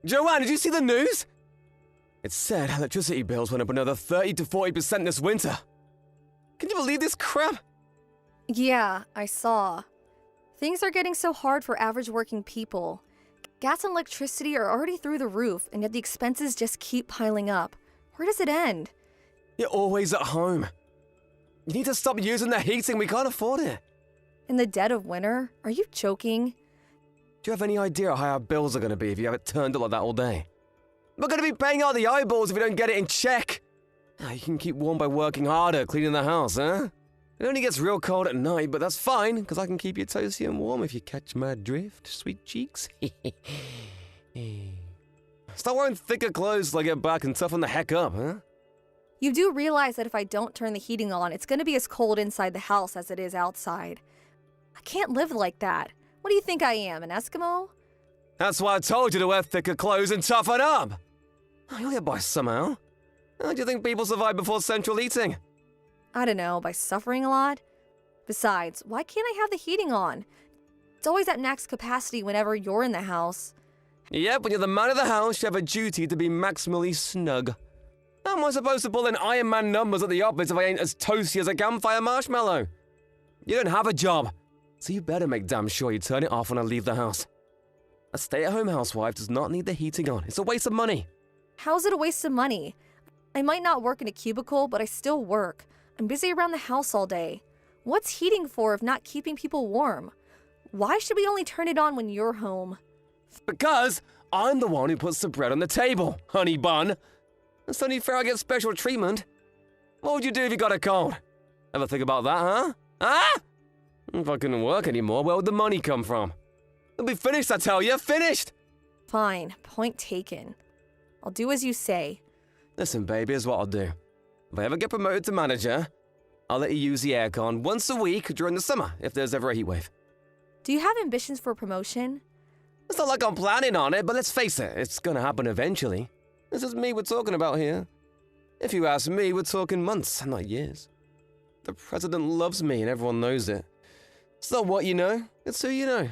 Joanne, did you see the news? It said electricity bills went up another 30 to 40% this winter. Can you believe this crap? Yeah, I saw. Things are getting so hard for average working people. Gas and electricity are already through the roof, and yet the expenses just keep piling up. Where does it end? You're always at home. You need to stop using the heating, we can't afford it. In the dead of winter? Are you joking? Do you have any idea how our bills are going to be if you have it turned up like that all day? We're going to be paying out the eyeballs if we don't get it in check. You can keep warm by working harder, cleaning the house, huh? It only gets real cold at night, but that's fine, because I can keep you toasty and warm if you catch my drift, sweet cheeks. Start wearing thicker clothes till I get back and toughen the heck up, huh? You do realize that if I don't turn the heating on, it's going to be as cold inside the house as it is outside. I can't live like that. What do you think I am, an Eskimo? That's why I told you to wear thicker clothes and toughen up. You'll get by somehow. How do you think people survive before central heating? I don't know, by suffering a lot? Besides, why can't I have the heating on? It's always at max capacity whenever you're in the house. Yep, when you're the man of the house, you have a duty to be maximally snug. How am I supposed to pull in Iron Man numbers at the office if I ain't as toasty as a campfire marshmallow? You don't have a job, so you better make damn sure you turn it off when I leave the house. A stay-at-home housewife does not need the heating on. It's a waste of money. How's it a waste of money? I might not work in a cubicle, but I still work. I'm busy around the house all day. What's heating for if not keeping people warm? Why should we only turn it on when you're home? Because I'm the one who puts the bread on the table, honey bun. It's only fair I get special treatment. What would you do if you got a cold? Ever think about that, huh? Huh? If I couldn't work anymore, where would the money come from? It'll be finished, I tell you, finished! Fine, point taken. I'll do as you say. Listen, baby, here's what I'll do. If I ever get promoted to manager, I'll let you use the aircon once a week during the summer, if there's ever a heat wave. Do you have ambitions for promotion? It's not like I'm planning on it, but let's face it, it's gonna happen eventually. This is me we're talking about here. If you ask me, we're talking months, not years. The president loves me and everyone knows it. It's not what you know, it's who you know.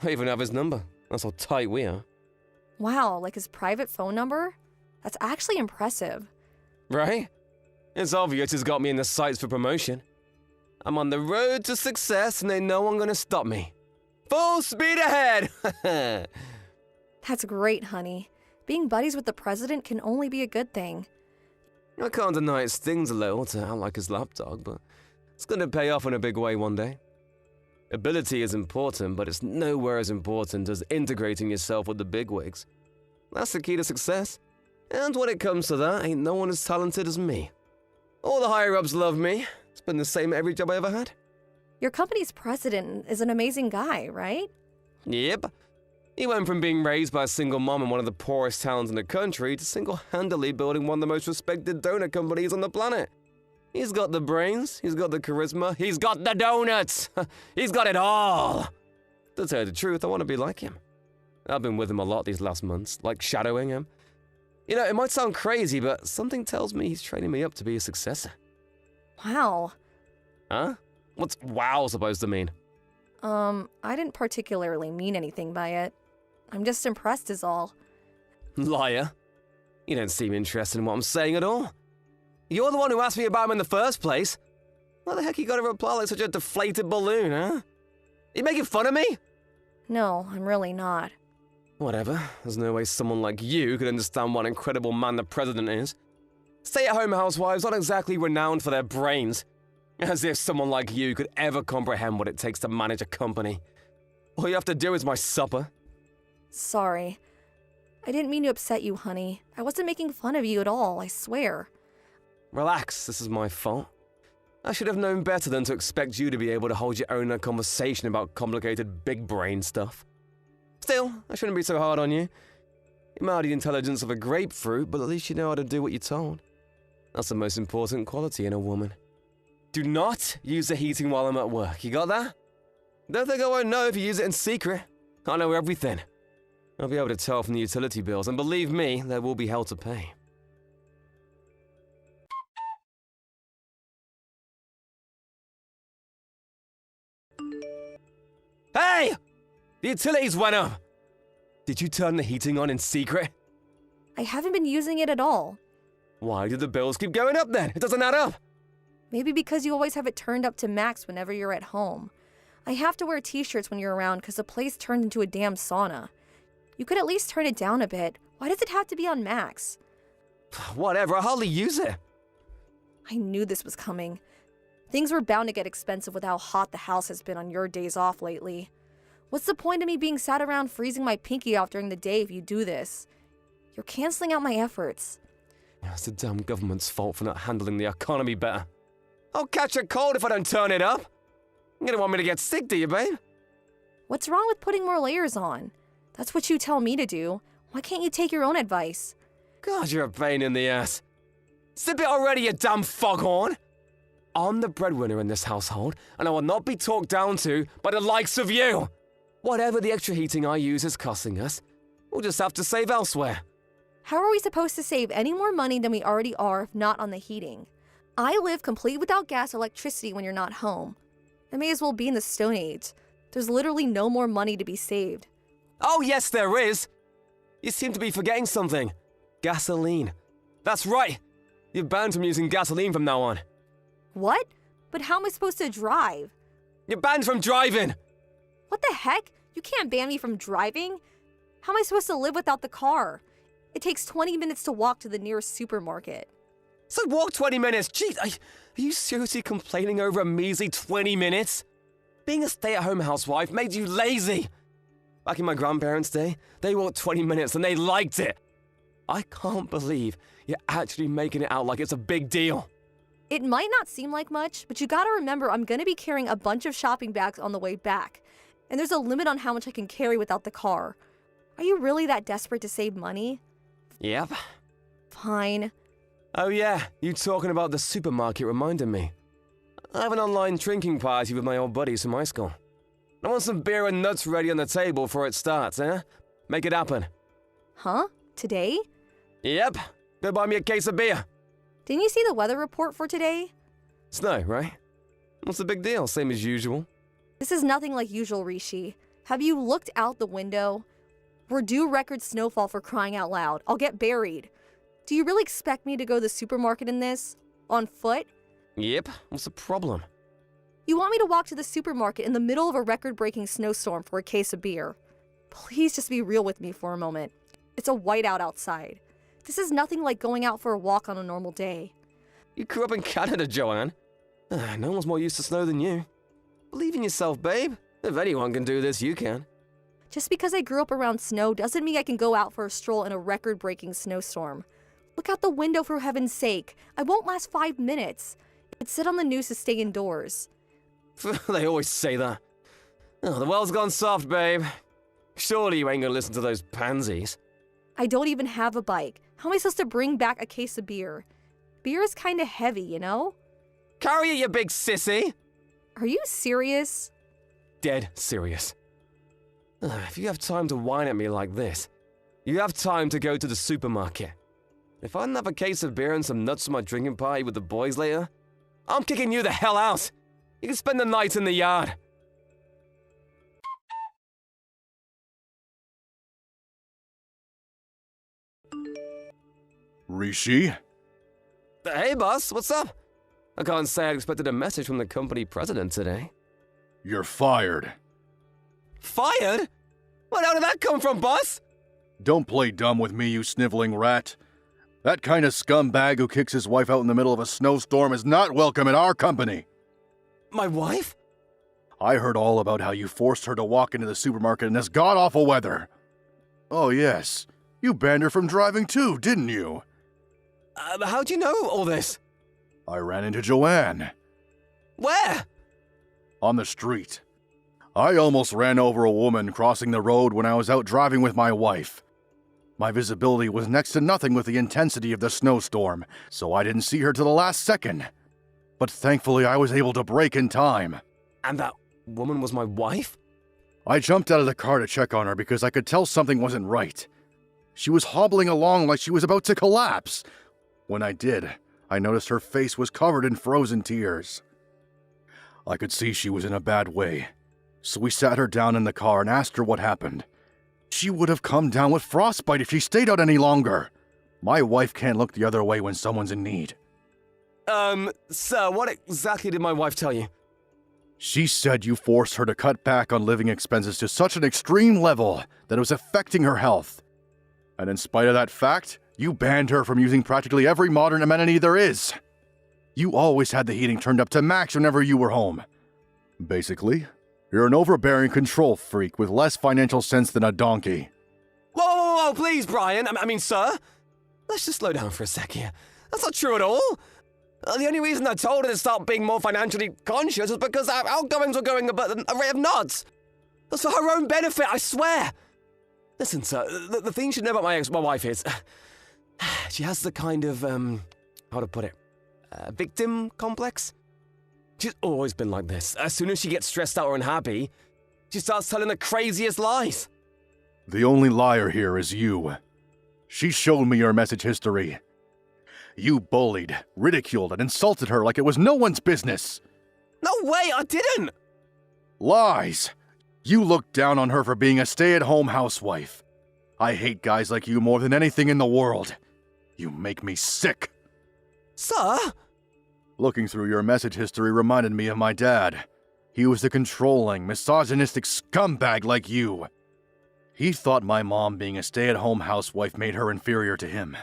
I even have his number. That's how tight we are. Wow, like his private phone number? That's actually impressive. Right? It's obvious he's got me in the sights for promotion. I'm on the road to success and ain't no one gonna stop me. Full speed ahead! That's great, honey. Being buddies with the president can only be a good thing. I can't deny it stings a little to act like his lapdog, but it's gonna pay off in a big way one day. Ability is important, but it's nowhere as important as integrating yourself with the bigwigs. That's the key to success. And when it comes to that, ain't no one as talented as me. All the higher-ups love me. It's been the same at every job I ever had. Your company's president is an amazing guy, right? Yep. He went from being raised by a single mom in one of the poorest towns in the country to single-handedly building one of the most respected donut companies on the planet. He's got the brains, he's got the charisma, he's got the donuts! He's got it all! To tell you the truth, I want to be like him. I've been with him a lot these last months, like shadowing him. You know, it might sound crazy, but something tells me he's training me up to be a successor. Wow. Huh? What's wow supposed to mean? I didn't particularly mean anything by it. I'm just impressed is all. Liar. You don't seem interested in what I'm saying at all. You're the one who asked me about him in the first place. Why the heck you gotta reply like such a deflated balloon, huh? You making fun of me? No, I'm really not. Whatever. There's no way someone like you could understand what an incredible man the president is. Stay-at-home housewives aren't exactly renowned for their brains. As if someone like you could ever comprehend what it takes to manage a company. All you have to do is my supper. Sorry. I didn't mean to upset you, honey. I wasn't making fun of you at all, I swear. Relax, this is my fault. I should have known better than to expect you to be able to hold your own conversation about complicated big brain stuff. Still, I shouldn't be so hard on you. You might have the intelligence of a grapefruit, but at least you know how to do what you're told. That's the most important quality in a woman. Do not use the heating while I'm at work, you got that? Don't think I won't know if you use it in secret. I know everything. I'll be able to tell from the utility bills, and believe me, there will be hell to pay. Hey! The utilities went up! Did you turn the heating on in secret? I haven't been using it at all. Why do the bills keep going up then? It doesn't add up. Maybe because you always have it turned up to max whenever you're at home. I have to wear t-shirts when you're around because the place turned into a damn sauna. You could at least turn it down a bit. Why does it have to be on max? Whatever, I hardly use it. I knew this was coming. Things were bound to get expensive with how hot the house has been on your days off lately. What's the point of me being sat around freezing my pinky off during the day if you do this? You're canceling out my efforts. It's the damn government's fault for not handling the economy better. I'll catch a cold if I don't turn it up. You don't want me to get sick, do you, babe? What's wrong with putting more layers on? That's what you tell me to do. Why can't you take your own advice? God, you're a pain in the ass. Zip it already, you damn foghorn! I'm the breadwinner in this household, and I will not be talked down to by the likes of you. Whatever the extra heating I use is costing us, we'll just have to save elsewhere. How are we supposed to save any more money than we already are if not on the heating? I live complete without gas or electricity when you're not home. I may as well be in the Stone Age. There's literally no more money to be saved. Oh yes, there is! You seem to be forgetting something. Gasoline. That's right! You're banned from using gasoline from now on. What? But how am I supposed to drive? You're banned from driving! What the heck? You can't ban me from driving? How am I supposed to live without the car? It takes 20 minutes to walk to the nearest supermarket. So walk 20 minutes? Jeez, are you seriously complaining over a measly 20 minutes? Being a stay-at-home housewife made you lazy. Back in my grandparents' day, they walked 20 minutes and they liked it. I can't believe you're actually making it out like it's a big deal. It might not seem like much, but you gotta remember I'm gonna be carrying a bunch of shopping bags on the way back. And there's a limit on how much I can carry without the car. Are you really that desperate to save money? Yep. Fine. Oh yeah, you talking about the supermarket reminded me. I have an online drinking party with my old buddies from high school. I want some beer and nuts ready on the table before it starts, eh? Make it happen. Huh? Today? Yep. Go buy me a case of beer. Didn't you see the weather report for today? Snow, right? What's the big deal? Same as usual. This is nothing like usual, Rishi. Have you looked out the window? We're due record snowfall for crying out loud. I'll get buried. Do you really expect me to go to the supermarket in this? On foot? Yep. What's the problem? You want me to walk to the supermarket in the middle of a record-breaking snowstorm for a case of beer? Please just be real with me for a moment. It's a whiteout outside. This is nothing like going out for a walk on a normal day. You grew up in Canada, Joanne. No one's more used to snow than you. Believe in yourself, babe. If anyone can do this, you can. Just because I grew up around snow doesn't mean I can go out for a stroll in a record-breaking snowstorm. Look out the window for heaven's sake. I won't last 5 minutes. It said on the news to stay indoors. They always say that. Oh, the world's gone soft, babe. Surely you ain't gonna listen to those pansies. I don't even have a bike. How am I supposed to bring back a case of beer? Beer is kinda heavy, you know? Carry it, you big sissy! Are you serious? Dead serious. If you have time to whine at me like this, you have time to go to the supermarket. If I didn't have a case of beer and some nuts for my drinking party with the boys later, I'm kicking you the hell out! You can spend the night in the yard. Rishi? Hey, boss, what's up? I can't say I expected a message from the company president today. You're fired. Fired? Where did that come from, boss? Don't play dumb with me, you sniveling rat. That kind of scumbag who kicks his wife out in the middle of a snowstorm is not welcome at our company. My wife? I heard all about how you forced her to walk into the supermarket in this god-awful weather. Oh yes, you banned her from driving too, didn't you? How'd you know all this? I ran into Joanne. Where? On the street. I almost ran over a woman crossing the road when I was out driving with my wife. My visibility was next to nothing with the intensity of the snowstorm, so I didn't see her till the last second. But thankfully I was able to brake in time. And that woman was my wife? I jumped out of the car to check on her because I could tell something wasn't right. She was hobbling along like she was about to collapse. When I did, I noticed her face was covered in frozen tears. I could see she was in a bad way, so we sat her down in the car and asked her what happened. She would have come down with frostbite if she stayed out any longer. My wife can't look the other way when someone's in need. Sir, what exactly did my wife tell you? She said you forced her to cut back on living expenses to such an extreme level that it was affecting her health. And in spite of that fact, you banned her from using practically every modern amenity there is. You always had the heating turned up to max whenever you were home. Basically, you're an overbearing control freak with less financial sense than a donkey. Whoa, please, Brian. I mean, sir. Let's just slow down for a sec here. That's not true at all. The only reason I told her to start being more financially conscious was because our outgoings were going about a rate of knots. That's for her own benefit, I swear. Listen, sir, the thing you should know about my wife is... she has the kind of, how to put it, victim complex. She's always been like this. As soon as she gets stressed out or unhappy, she starts telling the craziest lies. The only liar here is you. She showed me your message history. You bullied, ridiculed, and insulted her like it was no one's business. No way, I didn't! Lies! You looked down on her for being a stay-at-home housewife. I hate guys like you more than anything in the world. You make me sick. Sir? Looking through your message history reminded me of my dad. He was a controlling, misogynistic scumbag like you. He thought my mom being a stay-at-home housewife made her inferior to him.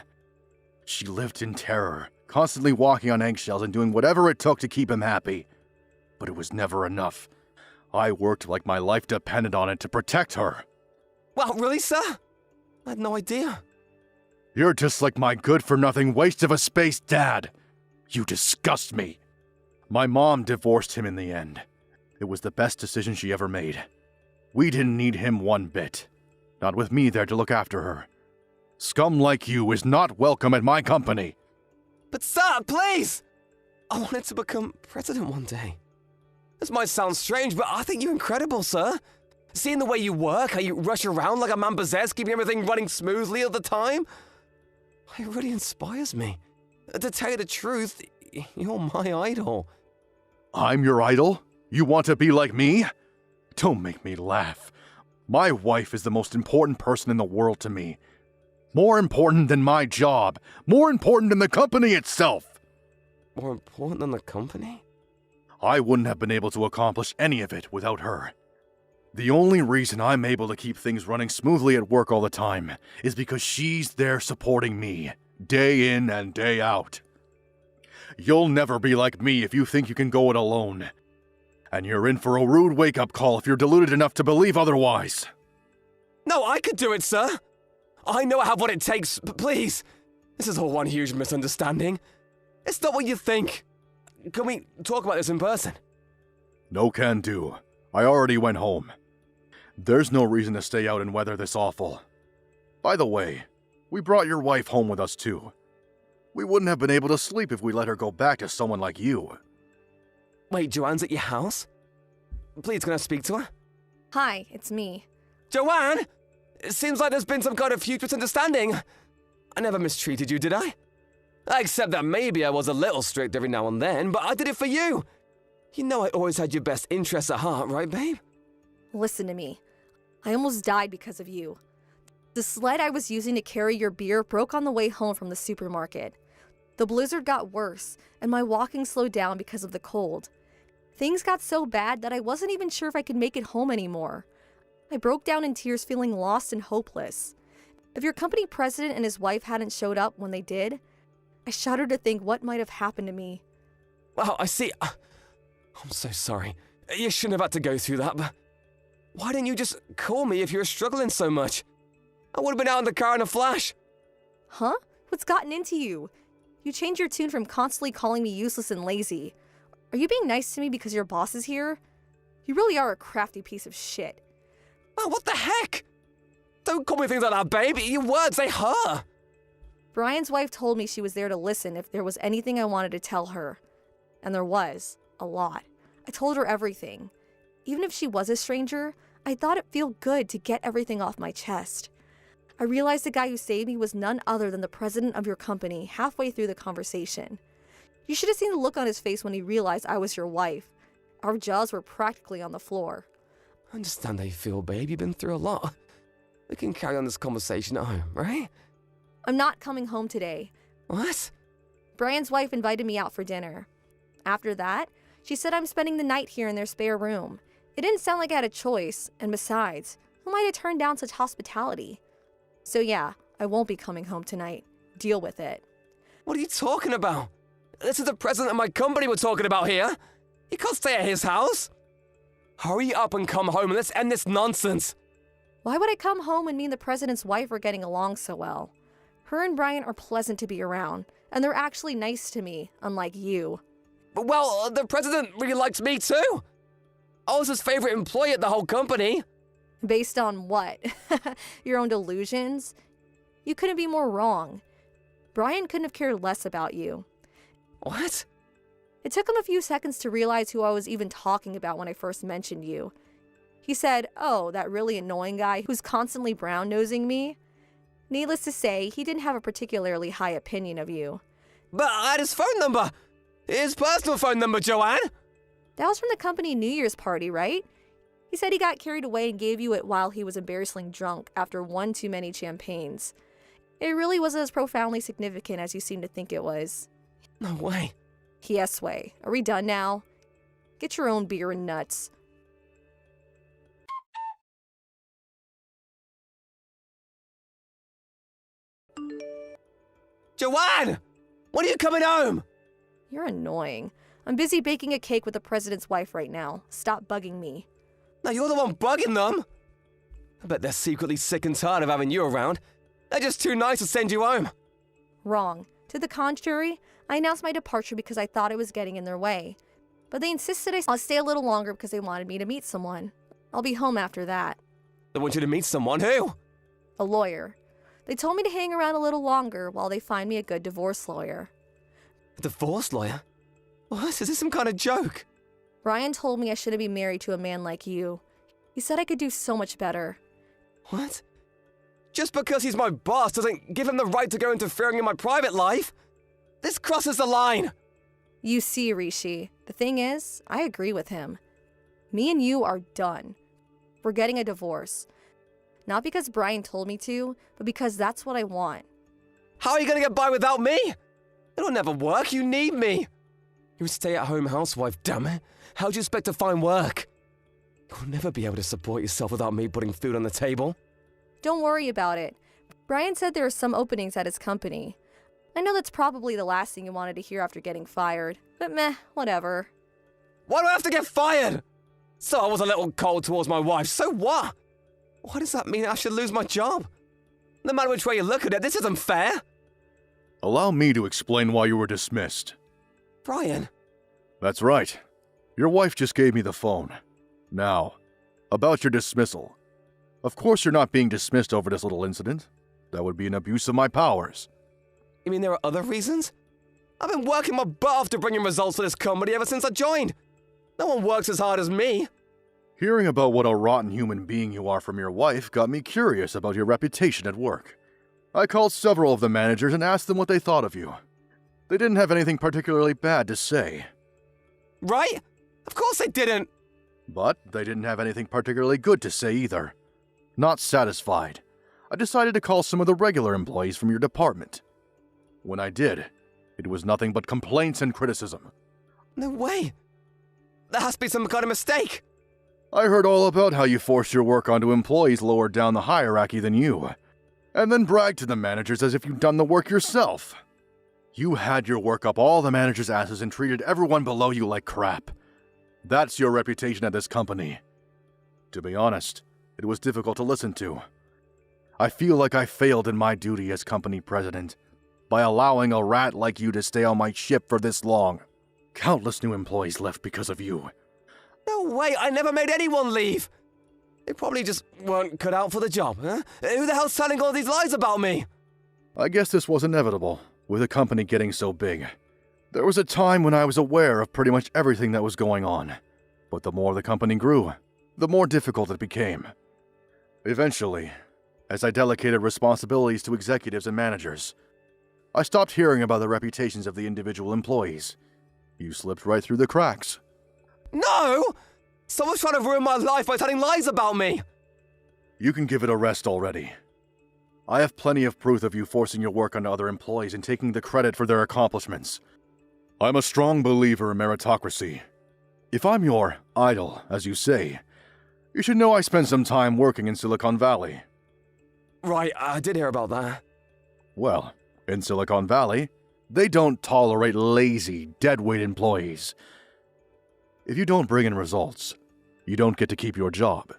She lived in terror, constantly walking on eggshells and doing whatever it took to keep him happy. But it was never enough. I worked like my life depended on it to protect her. Wow, really, sir? I had no idea. You're just like my good-for-nothing waste of a space dad. You disgust me. My mom divorced him in the end. It was the best decision she ever made. We didn't need him one bit. Not with me there to look after her. Scum like you is not welcome at my company. But sir, please! I wanted to become president one day. This might sound strange, but I think you're incredible, sir. Seeing the way you work, how you rush around like a man possessed, keeping everything running smoothly all the time, it really inspires me. To tell you the truth, you're my idol. I'm your idol? You want to be like me? Don't make me laugh. My wife is the most important person in the world to me. More important than my job. More important than the company itself. More important than the company? I wouldn't have been able to accomplish any of it without her. The only reason I'm able to keep things running smoothly at work all the time is because she's there supporting me, day in and day out. You'll never be like me if you think you can go it alone. And you're in for a rude wake-up call if you're deluded enough to believe otherwise. No, I could do it, sir. I know I have what it takes, but please. This is all one huge misunderstanding. It's not what you think. Can we talk about this in person? No can do. I already went home. There's no reason to stay out in weather this awful. By the way, we brought your wife home with us too. We wouldn't have been able to sleep if we let her go back to someone like you. Wait, Joanne's at your house? Please, can I speak to her? Hi, it's me. Joanne! It seems like there's been some kind of huge misunderstanding. I never mistreated you, did I? Except that maybe I was a little strict every now and then, but I did it for you. You know I always had your best interests at heart, right, babe? Listen to me. I almost died because of you. The sled I was using to carry your beer broke on the way home from the supermarket. The blizzard got worse, and my walking slowed down because of the cold. Things got so bad that I wasn't even sure if I could make it home anymore. I broke down in tears, feeling lost and hopeless. If your company president and his wife hadn't showed up when they did, I shudder to think what might have happened to me. Wow, I see. I'm so sorry. You shouldn't have had to go through that, but why didn't you just call me if you were struggling so much? I would have been out in the car in a flash. Huh? What's gotten into you? You changed your tune from constantly calling me useless and lazy. Are you being nice to me because your boss is here? You really are a crafty piece of shit. Wow, what the heck? Don't call me things like that, babe. Your words, they hurt. Brian's wife told me she was there to listen if there was anything I wanted to tell her. And there was. A lot. I told her everything. Even if she was a stranger, I thought it'd feel good to get everything off my chest. I realized the guy who saved me was none other than the president of your company halfway through the conversation. You should have seen the look on his face when he realized I was your wife. Our jaws were practically on the floor. I understand how you feel, babe. You've been through a lot. We can carry on this conversation at home, right? I'm not coming home today. What? Brian's wife invited me out for dinner. After that, she said I'm spending the night here in their spare room. It didn't sound like I had a choice, and besides, who might have turned down such hospitality? So yeah, I won't be coming home tonight. Deal with it. What are you talking about? This is the president of my company we're talking about here. You can't stay at his house. Hurry up and come home and let's end this nonsense. Why would I come home when me and the president's wife are getting along so well? Her and Brian are pleasant to be around, and they're actually nice to me, unlike you. But well, the president really likes me too. I was his favorite employee at the whole company. Based on what? Your own delusions? You couldn't be more wrong. Brian couldn't have cared less about you. What? It took him a few seconds to realize who I was even talking about when I first mentioned you. He said, "Oh, that really annoying guy who's constantly brown-nosing me." Needless to say, he didn't have a particularly high opinion of you. But I had his phone number. His personal phone number, Joanne. That was from the company New Year's party, right? He said he got carried away and gave you it while he was embarrassingly drunk after one too many champagnes. It really wasn't as profoundly significant as you seem to think it was. No way. Yes way. Are we done now? Get your own beer and nuts. Joanne! When are you coming home? You're annoying. I'm busy baking a cake with the president's wife right now. Stop bugging me. No, you're the one bugging them. I bet they're secretly sick and tired of having you around. They're just too nice to send you home. Wrong. To the contrary, I announced my departure because I thought it was getting in their way. But they insisted I'll stay a little longer because they wanted me to meet someone. I'll be home after that. They want you to meet someone. Who? A lawyer. They told me to hang around a little longer while they find me a good divorce lawyer. A divorce lawyer? What? Is this some kind of joke? Brian told me I shouldn't be married to a man like you. He said I could do so much better. What? Just because he's my boss doesn't give him the right to go interfering in my private life? This crosses the line. You see, Rishi, the thing is, I agree with him. Me and you are done. We're getting a divorce. Not because Brian told me to, but because that's what I want. How are you going to get by without me? It'll never work. You need me. You're a stay-at-home housewife, damn it. How do you expect to find work? You'll never be able to support yourself without me putting food on the table. Don't worry about it. Brian said there are some openings at his company. I know that's probably the last thing you wanted to hear after getting fired, but meh, whatever. Why do I have to get fired? So I was a little cold towards my wife, so what? Why does that mean I should lose my job? No matter which way you look at it, this isn't fair. Allow me to explain why you were dismissed. Brian. That's right. Your wife just gave me the phone. Now, about your dismissal. Of course you're not being dismissed over this little incident. That would be an abuse of my powers. You mean there are other reasons? I've been working my butt off to bring in results for this company ever since I joined. No one works as hard as me. Hearing about what a rotten human being you are from your wife got me curious about your reputation at work. I called several of the managers and asked them what they thought of you. They didn't have anything particularly bad to say. Right? Of course they didn't. But they didn't have anything particularly good to say either. Not satisfied, I decided to call some of the regular employees from your department. When I did, it was nothing but complaints and criticism. No way. There has to be some kind of mistake. I heard all about how you forced your work onto employees lower down the hierarchy than you, and then bragged to the managers as if you'd done the work yourself. You had your work up all the managers' asses and treated everyone below you like crap. That's your reputation at this company. To be honest, it was difficult to listen to. I feel like I failed in my duty as company president by allowing a rat like you to stay on my ship for this long. Countless new employees left because of you. No way, I never made anyone leave. They probably just weren't cut out for the job, huh? Who the hell's telling all these lies about me? I guess this was inevitable, with the company getting so big. There was a time when I was aware of pretty much everything that was going on. But the more the company grew, the more difficult it became. Eventually, as I delegated responsibilities to executives and managers, I stopped hearing about the reputations of the individual employees. You slipped right through the cracks. No! Someone's trying to ruin my life by telling lies about me. You can give it a rest already. I have plenty of proof of you forcing your work onto other employees and taking the credit for their accomplishments. I'm a strong believer in meritocracy. If I'm your idol, as you say, you should know I spent some time working in Silicon Valley. Right, I did hear about that. Well, in Silicon Valley, they don't tolerate lazy, deadweight employees. If you don't bring in results, you don't get to keep your job.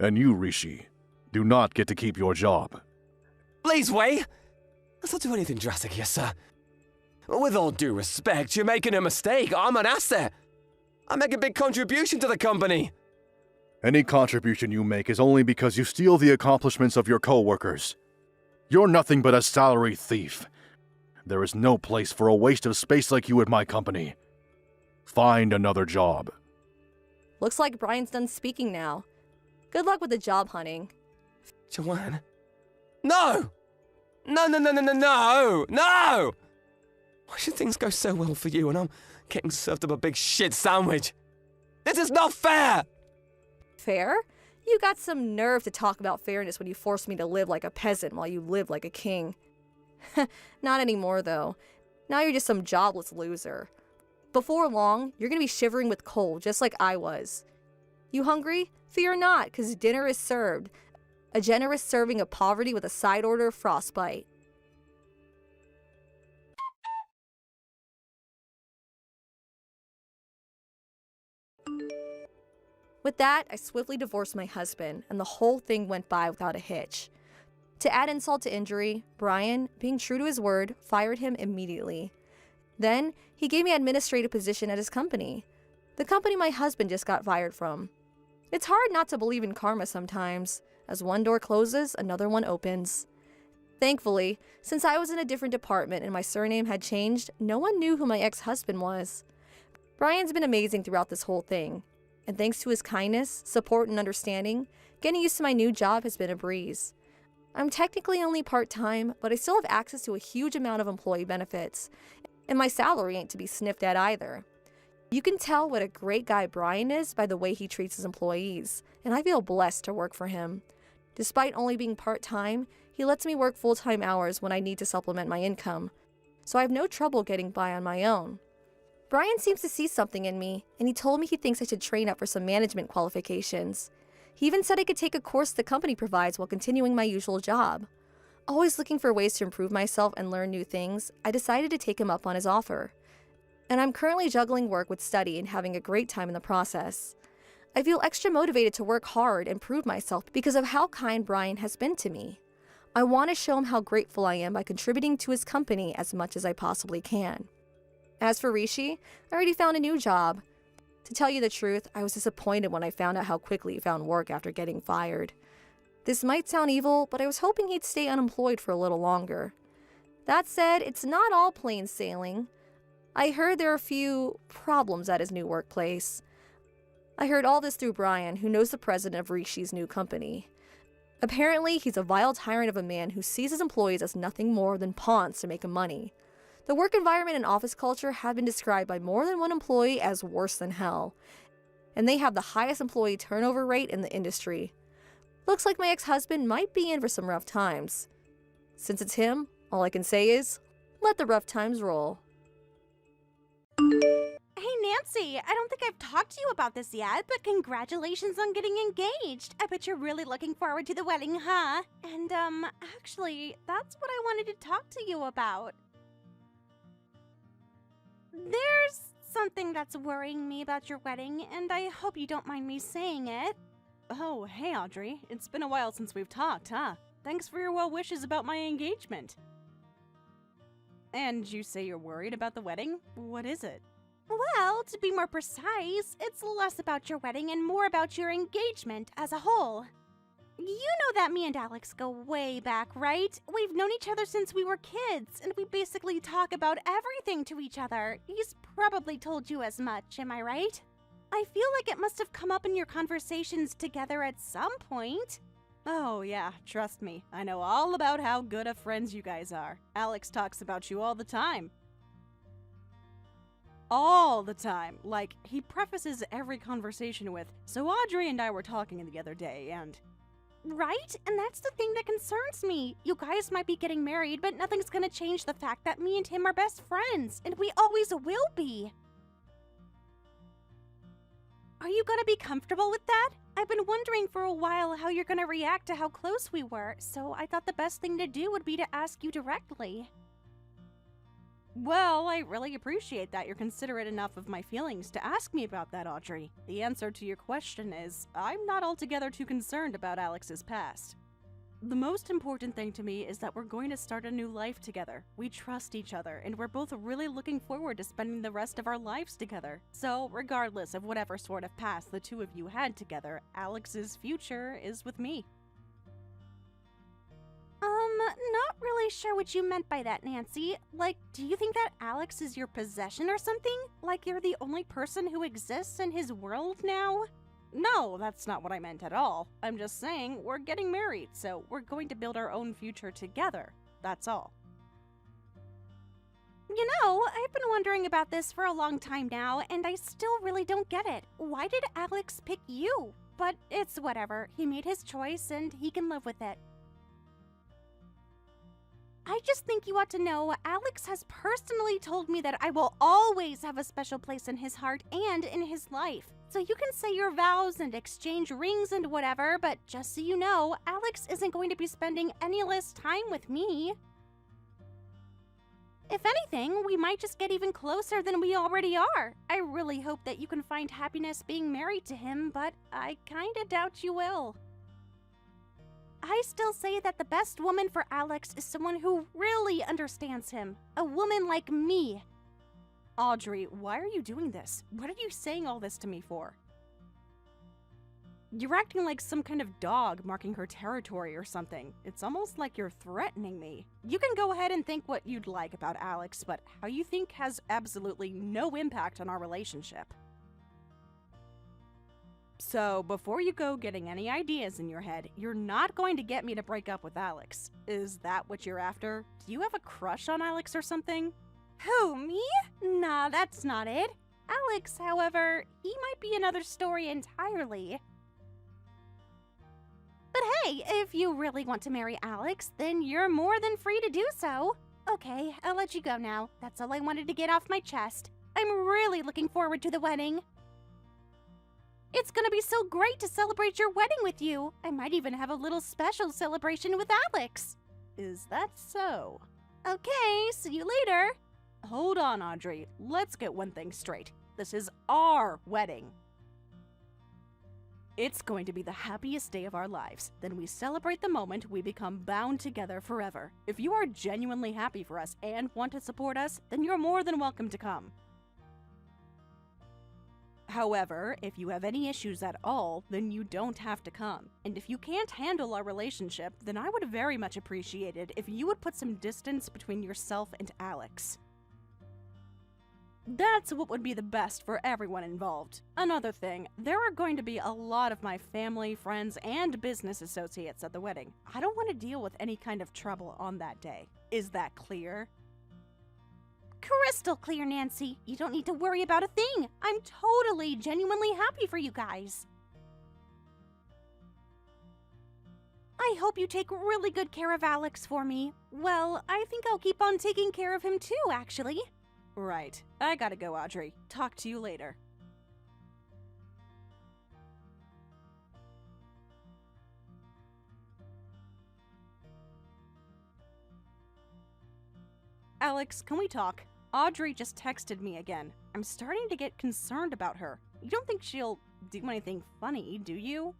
And you, Rishi, do not get to keep your job. Please, Wei! Let's not do anything drastic here, sir. With all due respect, you're making a mistake. I'm an asset. I make a big contribution to the company. Any contribution you make is only because you steal the accomplishments of your co-workers. You're nothing but a salary thief. There is no place for a waste of space like you at my company. Find another job. Looks like Brian's done speaking now. Good luck with the job hunting. Joanne? No! No, no, no, no, no, no! No! Why should things go so well for you and I'm getting served up a big shit sandwich? This is not fair! Fair? You got some nerve to talk about fairness when you forced me to live like a peasant while you live like a king. Not anymore, though. Now you're just some jobless loser. Before long, you're gonna be shivering with cold, just like I was. You hungry? Fear not, 'cause dinner is served. A generous serving of poverty with a side order of frostbite. With that, I swiftly divorced my husband, and the whole thing went by without a hitch. To add insult to injury, Brian, being true to his word, fired him immediately. Then, he gave me an administrative position at his company, the company my husband just got fired from. It's hard not to believe in karma sometimes. As one door closes, another one opens. Thankfully, since I was in a different department and my surname had changed, no one knew who my ex-husband was. Brian's been amazing throughout this whole thing. And thanks to his kindness, support, and understanding, getting used to my new job has been a breeze. I'm technically only part-time, but I still have access to a huge amount of employee benefits. And my salary ain't to be sniffed at either. You can tell what a great guy Brian is by the way he treats his employees, and I feel blessed to work for him. Despite only being part-time, he lets me work full-time hours when I need to supplement my income, so I have no trouble getting by on my own. Brian seems to see something in me, and he told me he thinks I should train up for some management qualifications. He even said I could take a course the company provides while continuing my usual job. Always looking for ways to improve myself and learn new things, I decided to take him up on his offer. And I'm currently juggling work with study and having a great time in the process. I feel extra motivated to work hard and prove myself because of how kind Brian has been to me. I want to show him how grateful I am by contributing to his company as much as I possibly can. As for Rishi, I already found a new job. To tell you the truth, I was disappointed when I found out how quickly he found work after getting fired. This might sound evil, but I was hoping he'd stay unemployed for a little longer. That said, it's not all plain sailing. I heard there are a few problems at his new workplace. I heard all this through Brian, who knows the president of Rishi's new company. Apparently, he's a vile tyrant of a man who sees his employees as nothing more than pawns to make him money. The work environment and office culture have been described by more than one employee as worse than hell, and they have the highest employee turnover rate in the industry. Looks like my ex-husband might be in for some rough times. Since it's him, all I can say is, let the rough times roll. Hey Nancy, I don't think I've talked to you about this yet, but congratulations on getting engaged. I bet you're really looking forward to the wedding, huh? And, actually, that's what I wanted to talk to you about. There's something that's worrying me about your wedding, and I hope you don't mind me saying it. Oh, hey Audrey. It's been a while since we've talked, huh? Thanks for your well wishes about my engagement. And you say you're worried about the wedding? What is it? Well, to be more precise, it's less about your wedding and more about your engagement as a whole. You know that me and Alex go way back, right? We've known each other since we were kids, and we basically talk about everything to each other. He's probably told you as much, am I right? I feel like it must have come up in your conversations together at some point. Oh yeah, trust me. I know all about how good of friends you guys are. Alex talks about you all the time. All the time. Like, he prefaces every conversation with, "So Audrey and I were talking the other day, and..." Right? And that's the thing that concerns me. You guys might be getting married, but nothing's gonna change the fact that me and him are best friends, and we always will be. Are you gonna be comfortable with that? I've been wondering for a while how you're gonna react to how close we were, so I thought the best thing to do would be to ask you directly. Well, I really appreciate that you're considerate enough of my feelings to ask me about that, Audrey. The answer to your question is, I'm not altogether too concerned about Alex's past. The most important thing to me is that we're going to start a new life together. We trust each other, and we're both really looking forward to spending the rest of our lives together. So, regardless of whatever sort of past the two of you had together, Alex's future is with me. Not really sure what you meant by that, Nancy. Like, do you think that Alex is your possession or something? Like you're the only person who exists in his world now? No, that's not what I meant at all. I'm just saying we're getting married, so we're going to build our own future together. That's all. You know, I've been wondering about this for a long time now, and I still really don't get it. Why did Alex pick you? But it's whatever. He made his choice, and he can live with it. I just think you ought to know Alex has personally told me that I will always have a special place in his heart and in his life. So you can say your vows and exchange rings and whatever, but just so you know, Alex isn't going to be spending any less time with me. If anything, we might just get even closer than we already are. I really hope that you can find happiness being married to him, but I kinda doubt you will. I still say that the best woman for Alex is someone who really understands him. A woman like me. Audrey, why are you doing this? What are you saying all this to me for? You're acting like some kind of dog marking her territory or something. It's almost like you're threatening me. You can go ahead and think what you'd like about Alex, but how you think has absolutely no impact on our relationship. So, before you go getting any ideas in your head, you're not going to get me to break up with Alex. Is that what you're after? Do you have a crush on Alex or something? Who, me? Nah, that's not it. Alex, however, he might be another story entirely. But hey, if you really want to marry Alex, then you're more than free to do so. Okay, I'll let you go now. That's all I wanted to get off my chest. I'm really looking forward to the wedding. It's gonna be so great to celebrate your wedding with you. I might even have a little special celebration with Alex. Is that so? Okay, see you later. Hold on, Audrey. Let's get one thing straight. This is our wedding. It's going to be the happiest day of our lives. Then we celebrate the moment we become bound together forever. If you are genuinely happy for us and want to support us, then you're more than welcome to come. However, if you have any issues at all, then you don't have to come. And if you can't handle our relationship, then I would very much appreciate it if you would put some distance between yourself and Alex. That's what would be the best for everyone involved. Another thing, there are going to be a lot of my family, friends, and business associates at the wedding. I don't want to deal with any kind of trouble on that day. Is that clear? Crystal clear, Nancy. You don't need to worry about a thing. I'm totally, genuinely happy for you guys. I hope you take really good care of Alex for me. Well, I think I'll keep on taking care of him too, actually. Right. I gotta go, Audrey. Talk to you later. Alex, can we talk? Audrey just texted me again. I'm starting to get concerned about her. You don't think she'll do anything funny, do you?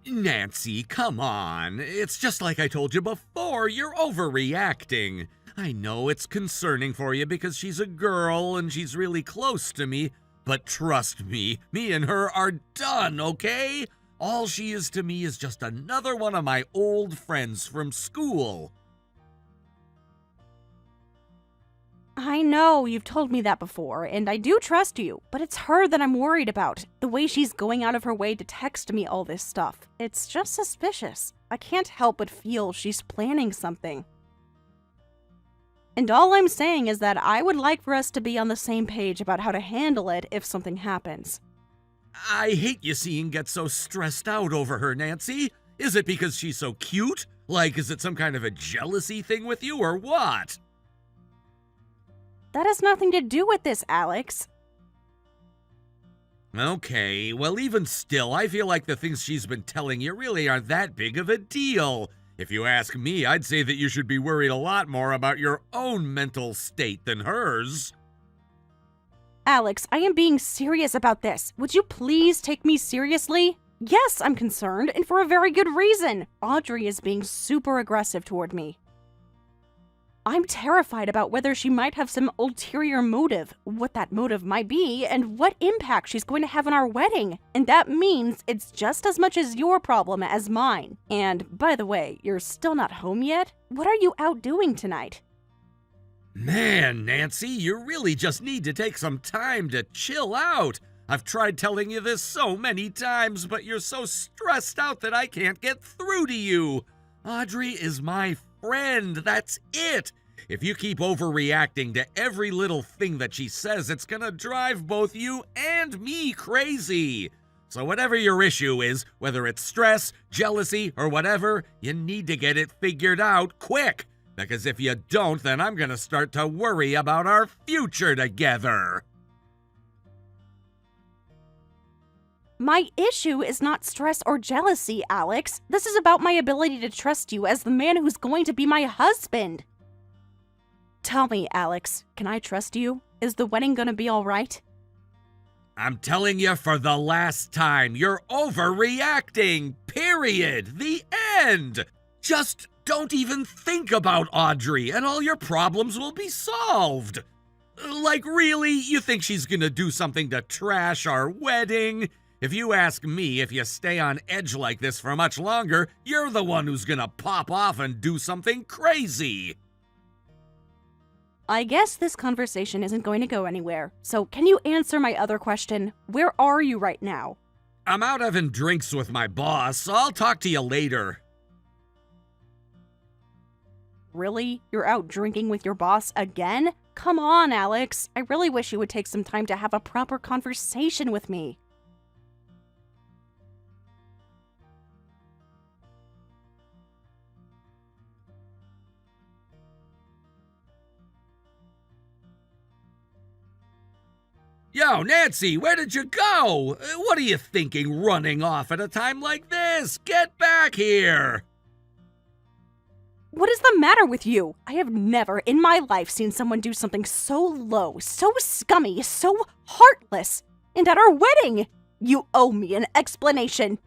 Nancy, come on. It's just like I told you before. You're overreacting. I know it's concerning for you because she's a girl and she's really close to me, but trust me, me and her are done, okay? All she is to me is just another one of my old friends from school. I know, you've told me that before, and I do trust you, but it's her that I'm worried about. The way she's going out of her way to text me all this stuff. It's just suspicious. I can't help but feel she's planning something. And all I'm saying is that I would like for us to be on the same page about how to handle it if something happens. I hate you seeing get so stressed out over her, Nancy. Is it because she's so cute? Like, is it some kind of a jealousy thing with you, or what? That has nothing to do with this, Alex. Okay, well, even still, I feel like the things she's been telling you really aren't that big of a deal. If you ask me, I'd say that you should be worried a lot more about your own mental state than hers. Alex, I am being serious about this. Would you please take me seriously? Yes, I'm concerned, and for a very good reason. Audrey is being super aggressive toward me. I'm terrified about whether she might have some ulterior motive, what that motive might be, and what impact she's going to have on our wedding. And that means it's just as much as your problem as mine. And, by the way, you're still not home yet? What are you out doing tonight? Man, Nancy, you really just need to take some time to chill out. I've tried telling you this so many times, but you're so stressed out that I can't get through to you. Audrey is my friend, that's it. If you keep overreacting to every little thing that she says, it's gonna drive both you and me crazy. So whatever your issue is, whether it's stress, jealousy, or whatever, you need to get it figured out quick. Because if you don't, then I'm gonna start to worry about our future together. My issue is not stress or jealousy, Alex. This is about my ability to trust you as the man who's going to be my husband. Tell me, Alex, can I trust you? Is the wedding gonna be all right? I'm telling you for the last time, you're overreacting. Period. The end. Just don't even think about Audrey and all your problems will be solved. Like, really? You think she's gonna do something to trash our wedding? If you ask me, if you stay on edge like this for much longer, you're the one who's gonna pop off and do something crazy. I guess this conversation isn't going to go anywhere, so can you answer my other question? Where are you right now? I'm out having drinks with my boss, so I'll talk to you later. Really? You're out drinking with your boss again? Come on, Alex. I really wish you would take some time to have a proper conversation with me. Yo, Nancy, where did you go? What are you thinking, running off at a time like this? Get back here! What is the matter with you? I have never in my life seen someone do something so low, so scummy, so heartless. And at our wedding! You owe me an explanation.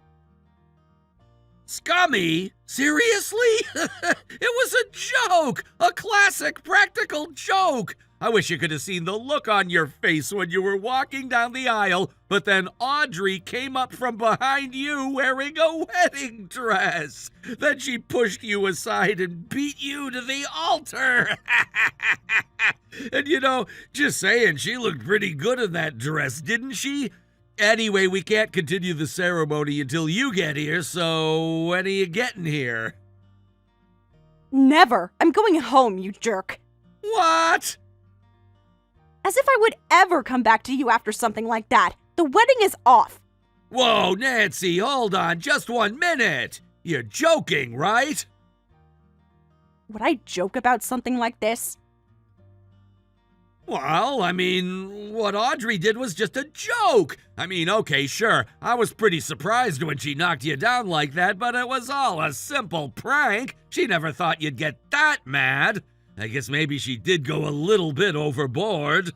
Scummy? Seriously? It was a joke! A classic practical joke! I wish you could have seen the look on your face when you were walking down the aisle, but then Audrey came up from behind you wearing a wedding dress. Then she pushed you aside and beat you to the altar. And you know, just saying, she looked pretty good in that dress, didn't she? Anyway, we can't continue the ceremony until you get here, so when are you getting here? Never. I'm going home, you jerk. What? As if I would ever come back to you after something like that. The wedding is off. Whoa, Nancy, hold on just 1 minute. You're joking, right? Would I joke about something like this? Well, I mean, what Audrey did was just a joke. I mean, okay, sure, I was pretty surprised when she knocked you down like that, but it was all a simple prank. She never thought you'd get that mad. I guess maybe she did go a little bit overboard.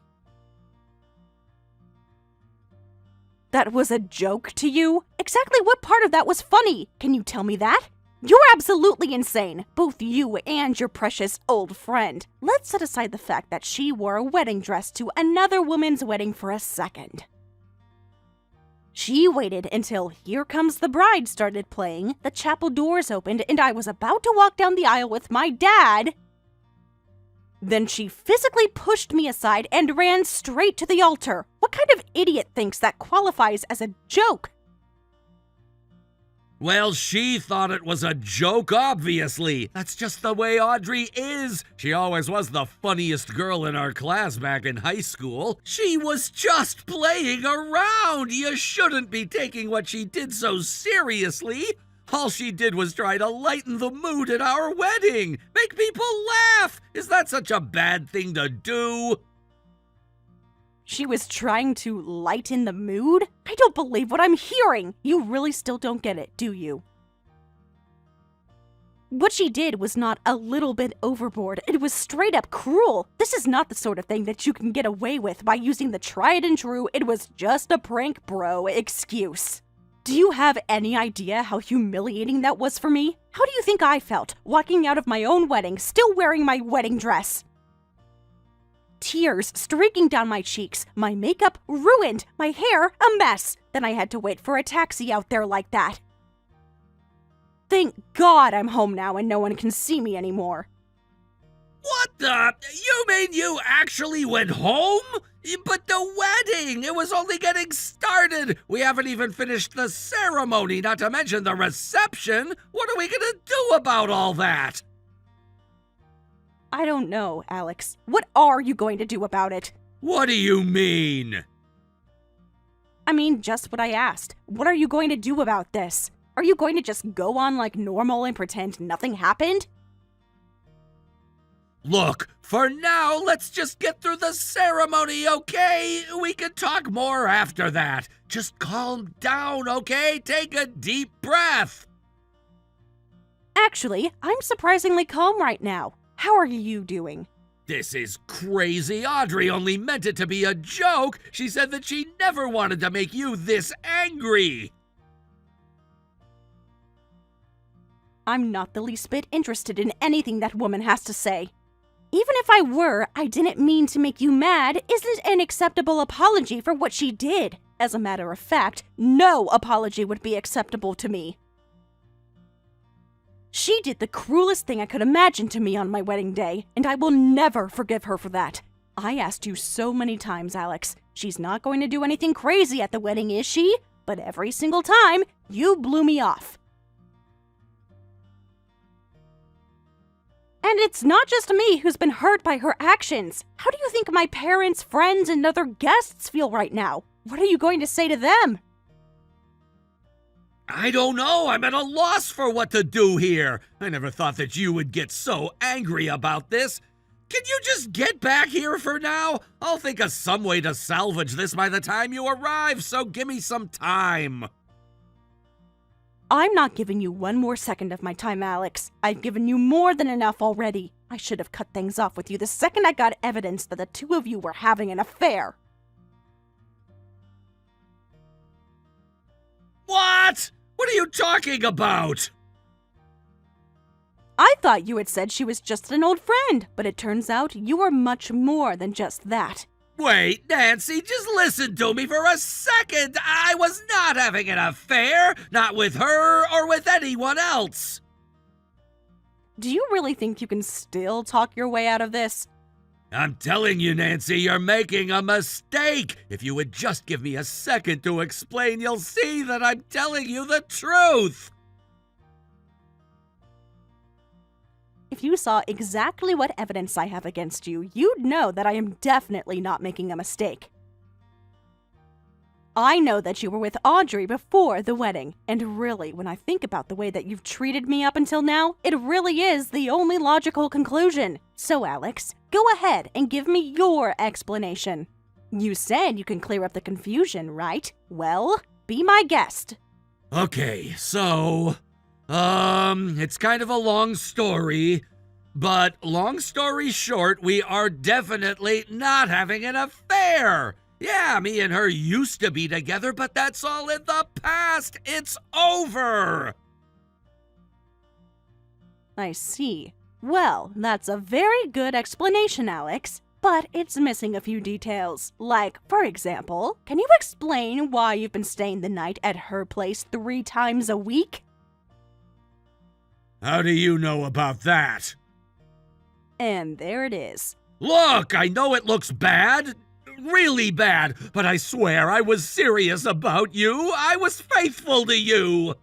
That was a joke to you? Exactly what part of that was funny? Can you tell me that? You're absolutely insane, both you and your precious old friend. Let's set aside the fact that she wore a wedding dress to another woman's wedding for a second. She waited until Here Comes the Bride started playing, the chapel doors opened, and I was about to walk down the aisle with my dad. Then she physically pushed me aside and ran straight to the altar. What kind of idiot thinks that qualifies as a joke? Well, she thought it was a joke, obviously. That's just the way Audrey is. She always was the funniest girl in our class back in high school. She was just playing around. You shouldn't be taking what she did so seriously. All she did was try to lighten the mood at our wedding. Make people laugh. Is that such a bad thing to do? She was trying to lighten the mood? I don't believe what I'm hearing. You really still don't get it, do you? What she did was not a little bit overboard. It was straight up cruel. This is not the sort of thing that you can get away with by using the tried and true "it was just a prank, bro" excuse. Do you have any idea how humiliating that was for me? How do you think I felt walking out of my own wedding still wearing my wedding dress? Tears streaking down my cheeks, my makeup ruined, my hair a mess. Then I had to wait for a taxi out there like that. Thank God I'm home now and no one can see me anymore. What the? You mean you actually went home? But the wedding, it was only getting started. We haven't even finished the ceremony, not to mention the reception. What are we gonna do about all that? I don't know, Alex. What are you going to do about it? What do you mean? I mean, just what I asked. What are you going to do about this? Are you going to just go on like normal and pretend nothing happened? Look, for now, let's just get through the ceremony, okay? We can talk more after that. Just calm down, okay? Take a deep breath. Actually, I'm surprisingly calm right now. How are you doing? This is crazy. Audrey only meant it to be a joke. She said that she never wanted to make you this angry. I'm not the least bit interested in anything that woman has to say. Even if I were, I didn't mean to make you mad isn't an acceptable apology for what she did. As a matter of fact, no apology would be acceptable to me. She did the cruelest thing I could imagine to me on my wedding day, and I will never forgive her for that. I asked you so many times, Alex. She's not going to do anything crazy at the wedding, is she? But every single time, you blew me off. And it's not just me who's been hurt by her actions. How do you think my parents, friends, and other guests feel right now? What are you going to say to them? I don't know. I'm at a loss for what to do here. I never thought that you would get so angry about this. Can you just get back here for now? I'll think of some way to salvage this by the time you arrive, so give me some time. I'm not giving you one more second of my time, Alex. I've given you more than enough already. I should have cut things off with you the second I got evidence that the two of you were having an affair. What? What are you talking about? I thought you had said she was just an old friend, but it turns out you are much more than just that. Wait, Nancy, just listen to me for a second. I was not having an affair, not with her or with anyone else. Do you really think you can still talk your way out of this? I'm telling you, Nancy, you're making a mistake. If you would just give me a second to explain, you'll see that I'm telling you the truth. If you saw exactly what evidence I have against you, you'd know that I am definitely not making a mistake. I know that you were with Audrey before the wedding, and really, when I think about the way that you've treated me up until now, it really is the only logical conclusion. So, Alex, go ahead and give me your explanation. You said you can clear up the confusion, right? Well, be my guest. Okay, so, it's kind of a long story, but long story short, we are definitely not having an affair. Yeah, me and her used to be together, but that's all in the past. It's over. I see. Well, that's a very good explanation, Alex, but it's missing a few details. Like, for example, can you explain why you've been staying the night at her place 3 times a week? How do you know about that? And there it is. Look, I know it looks bad. Really bad, but I swear I was serious about you. I was faithful to you.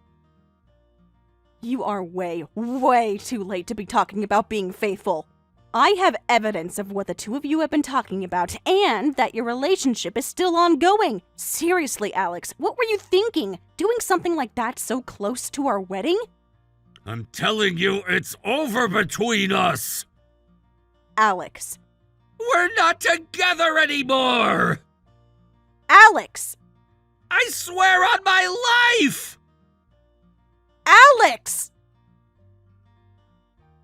You are way, way too late to be talking about being faithful. I have evidence of what the two of you have been talking about, and that your relationship is still ongoing. Seriously, Alex, what were you thinking? Doing something like that so close to our wedding? I'm telling you, it's over between us. Alex. We're not together anymore. Alex! I swear on my life. Alex!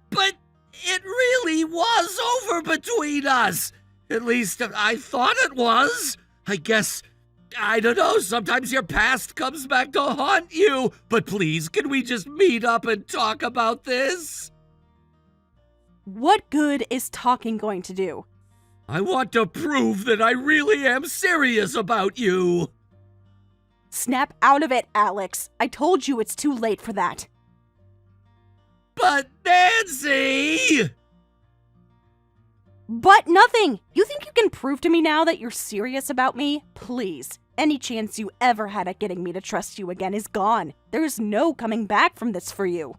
But it really was over between us. At least I thought it was. I guess, I don't know, sometimes your past comes back to haunt you. But please, can we just meet up and talk about this? What good is talking going to do? I want to prove that I really am serious about you. Snap out of it, Alex. I told you it's too late for that. But Nancy! But nothing! You think you can prove to me now that you're serious about me? Please. Any chance you ever had at getting me to trust you again is gone. There's no coming back from this for you.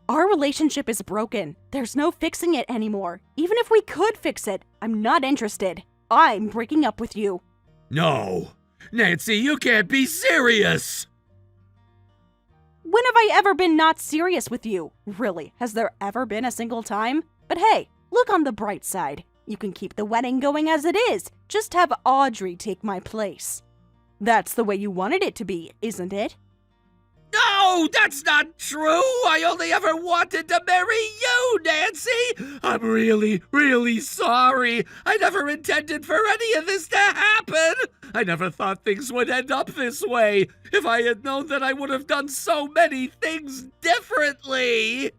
Our relationship is broken. There's no fixing it anymore. Even if we could fix it, I'm not interested. I'm breaking up with you. No. Nancy, you can't be serious. When have I ever been not serious with you? Really, has there ever been a single time? But hey, look on the bright side. You can keep the wedding going as it is. Just have Audrey take my place. That's the way you wanted it to be, isn't it? No, that's not true. I only ever wanted to marry you, Nancy. I'm really, really sorry. I never intended for any of this to happen. I never thought things would end up this way. If I had known that, I would have done so many things differently.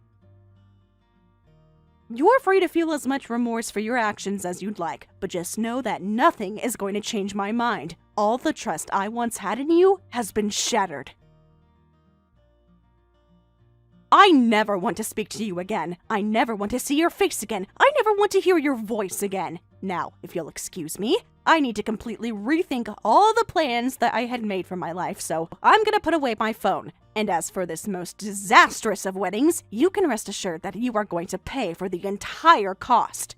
You're free to feel as much remorse for your actions as you'd like, but just know that nothing is going to change my mind. All the trust I once had in you has been shattered. I never want to speak to you again. I never want to see your face again. I never want to hear your voice again. Now, if you'll excuse me, I need to completely rethink all the plans that I had made for my life, so I'm gonna put away my phone. And as for this most disastrous of weddings, you can rest assured that you are going to pay for the entire cost.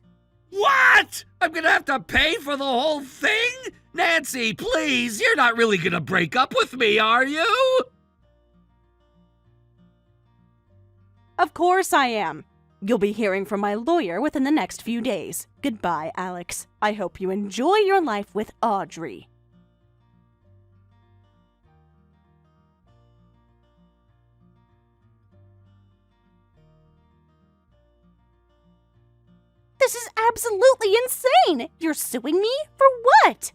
What? I'm gonna have to pay for the whole thing? Nancy, please, you're not really gonna break up with me, are you? Of course I am. You'll be hearing from my lawyer within the next few days. Goodbye, Alex. I hope you enjoy your life with Audrey. This is absolutely insane! You're suing me? For what?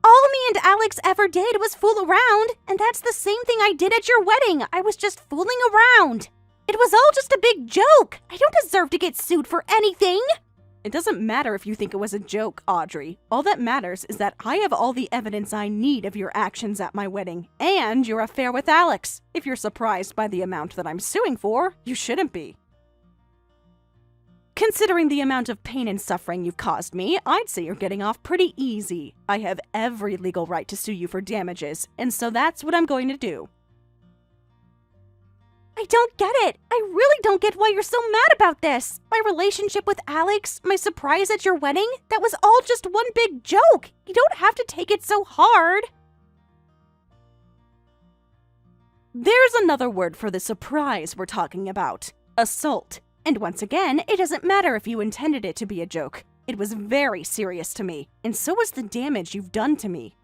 All me and Alex ever did was fool around, and that's the same thing I did at your wedding. I was just fooling around. It was all just a big joke. I don't deserve to get sued for anything. It doesn't matter if you think it was a joke, Audrey. All that matters is that I have all the evidence I need of your actions at my wedding and your affair with Alex. If you're surprised by the amount that I'm suing for, you shouldn't be. Considering the amount of pain and suffering you've caused me, I'd say you're getting off pretty easy. I have every legal right to sue you for damages, and so that's what I'm going to do. I don't get it. I really don't get why you're so mad about this. My relationship with Alex, my surprise at your wedding, that was all just one big joke. You don't have to take it so hard. There's another word for the surprise we're talking about. Assault. And once again, it doesn't matter if you intended it to be a joke. It was very serious to me, and so was the damage you've done to me.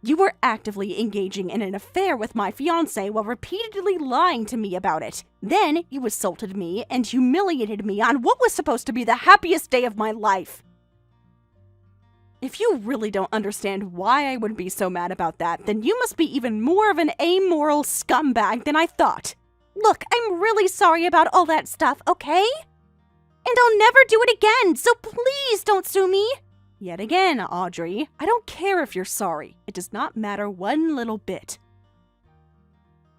You were actively engaging in an affair with my fiancé while repeatedly lying to me about it. Then you assaulted me and humiliated me on what was supposed to be the happiest day of my life. If you really don't understand why I would be so mad about that, then you must be even more of an amoral scumbag than I thought. Look, I'm really sorry about all that stuff, okay? And I'll never do it again, so please don't sue me. Yet again, Audrey, I don't care if you're sorry. It does not matter one little bit.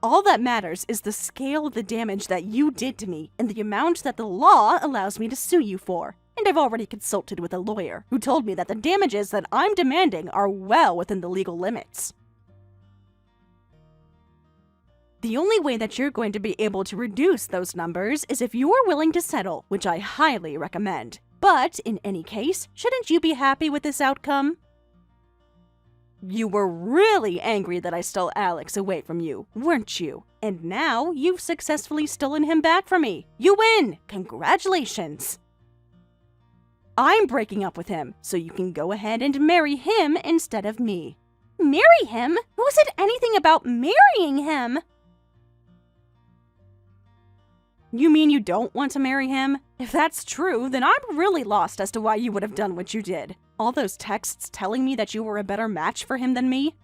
All that matters is the scale of the damage that you did to me and the amount that the law allows me to sue you for. And I've already consulted with a lawyer who told me that the damages that I'm demanding are well within the legal limits. The only way that you're going to be able to reduce those numbers is if you're willing to settle, which I highly recommend. But in any case, shouldn't you be happy with this outcome? You were really angry that I stole Alex away from you, weren't you? And now you've successfully stolen him back from me. You win! Congratulations! I'm breaking up with him, so you can go ahead and marry him instead of me. Marry him? Who said anything about marrying him? You mean you don't want to marry him? If that's true, then I'm really lost as to why you would have done what you did. All those texts telling me that you were a better match for him than me?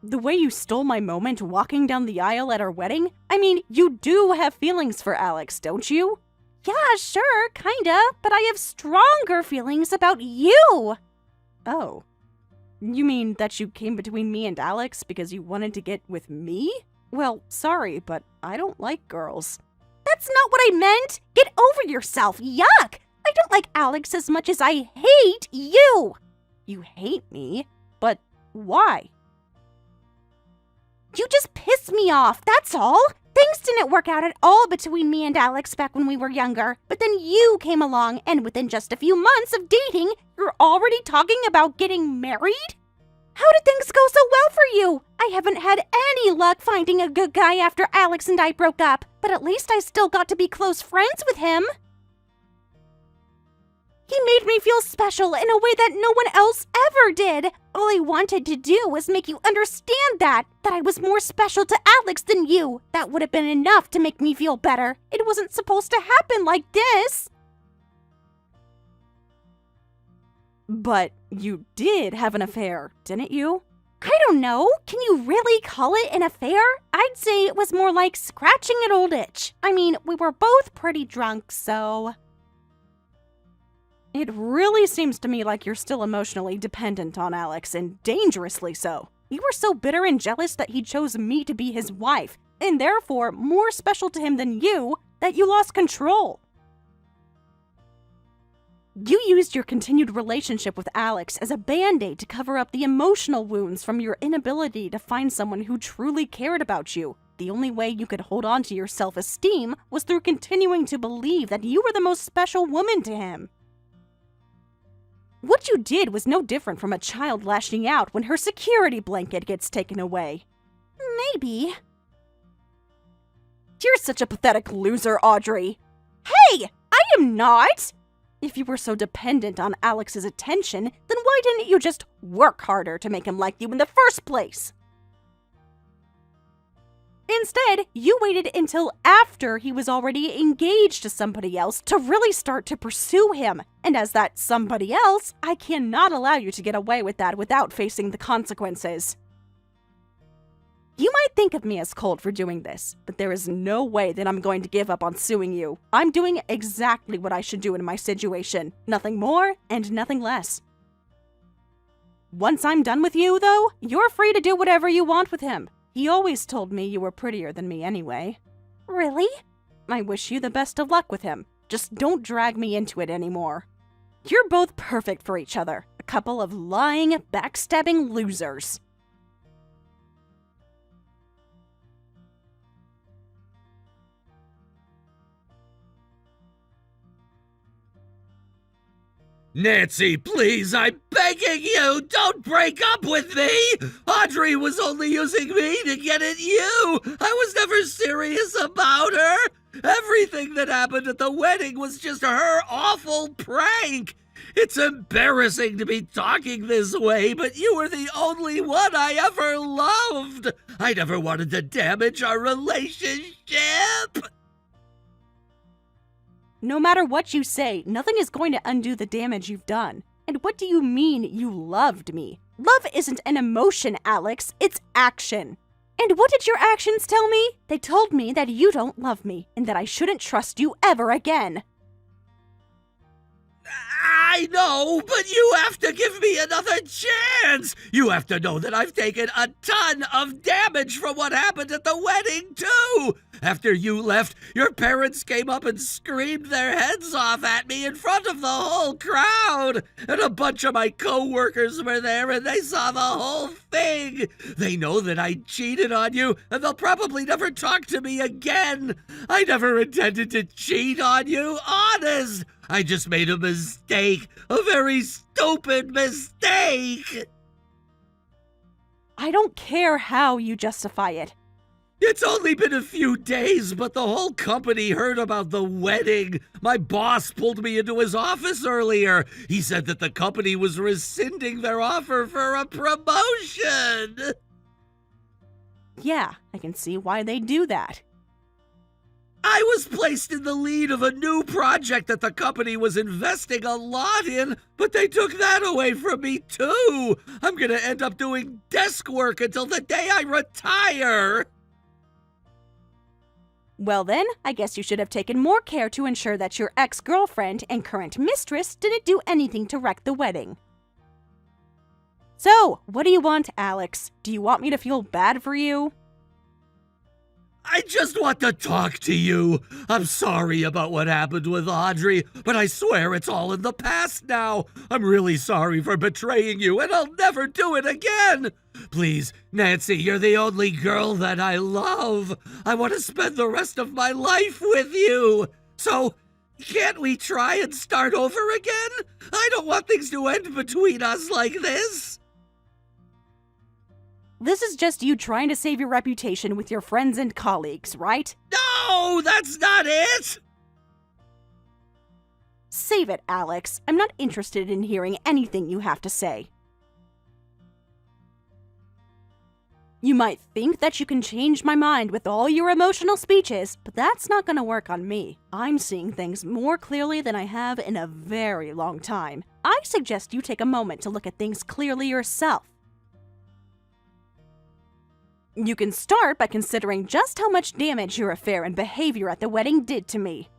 The way you stole my moment walking down the aisle at our wedding? I mean, you do have feelings for Alex, don't you? Yeah, sure, kinda, but I have stronger feelings about you. Oh. You mean that you came between me and Alex because you wanted to get with me? Well, sorry, but I don't like girls. That's not what I meant! Get over yourself, yuck! I don't like Alex as much as I hate you! You hate me? But why? You just piss me off, that's all! Things didn't work out at all between me and Alex back when we were younger, but then you came along, and within just a few months of dating, you're already talking about getting married? How did things go so well for you? I haven't had any luck finding a good guy after Alex and I broke up, but at least I still got to be close friends with him. He made me feel special in a way that no one else ever did. All I wanted to do was make you understand that I was more special to Alex than you. That would have been enough to make me feel better. It wasn't supposed to happen like this. But you did have an affair, didn't you? I don't know. Can you really call it an affair? I'd say it was more like scratching an old itch. I mean, we were both pretty drunk, so... It really seems to me like you're still emotionally dependent on Alex, and dangerously so. You were so bitter and jealous that he chose me to be his wife, and therefore more special to him than you, that you lost control. You used your continued relationship with Alex as a band-aid to cover up the emotional wounds from your inability to find someone who truly cared about you. The only way you could hold on to your self-esteem was through continuing to believe that you were the most special woman to him. What you did was no different from a child lashing out when her security blanket gets taken away. Maybe. You're such a pathetic loser, Audrey. Hey, I am not! If you were so dependent on Alex's attention, then why didn't you just work harder to make him like you in the first place? Instead, you waited until after he was already engaged to somebody else to really start to pursue him. And as that somebody else, I cannot allow you to get away with that without facing the consequences. You might think of me as cold for doing this, but there is no way that I'm going to give up on suing you. I'm doing exactly what I should do in my situation. Nothing more and nothing less. Once I'm done with you, though, you're free to do whatever you want with him. He always told me you were prettier than me anyway. Really? I wish you the best of luck with him. Just don't drag me into it anymore. You're both perfect for each other. A couple of lying, backstabbing losers. Nancy, please, I'm begging you, don't break up with me! Audrey was only using me to get at you! I was never serious about her! Everything that happened at the wedding was just her awful prank! It's embarrassing to be talking this way, but you were the only one I ever loved! I never wanted to damage our relationship! No matter what you say, nothing is going to undo the damage you've done. And what do you mean you loved me? Love isn't an emotion, Alex. It's action. And what did your actions tell me? They told me that you don't love me and that I shouldn't trust you ever again. I know, but you have to give me another chance. You have to know that I've taken a ton of damage from what happened at the wedding, too. After you left, your parents came up and screamed their heads off at me in front of the whole crowd. And a bunch of my co-workers were there and they saw the whole thing. They know that I cheated on you and they'll probably never talk to me again. I never intended to cheat on you, honest. I just made a mistake, a very stupid mistake. I don't care how you justify it. It's only been a few days, but the whole company heard about the wedding. My boss pulled me into his office earlier. He said that the company was rescinding their offer for a promotion. Yeah, I can see why they do that. I was placed in the lead of a new project that the company was investing a lot in, but they took that away from me too. I'm gonna end up doing desk work until the day I retire. Well then, I guess you should have taken more care to ensure that your ex-girlfriend and current mistress didn't do anything to wreck the wedding. So, what do you want, Alex? Do you want me to feel bad for you? I just want to talk to you. I'm sorry about what happened with Audrey, but I swear it's all in the past now. I'm really sorry for betraying you, and I'll never do it again. Please, Nancy, you're the only girl that I love. I want to spend the rest of my life with you. So, can't we try and start over again? I don't want things to end between us like this. This is just you trying to save your reputation with your friends and colleagues, right? No, that's not it. Save it, Alex. I'm not interested in hearing anything you have to say. You might think that you can change my mind with all your emotional speeches, but that's not gonna work on me. I'm seeing things more clearly than I have in a very long time. I suggest you take a moment to look at things clearly yourself. You can start by considering just how much damage your affair and behavior at the wedding did to me.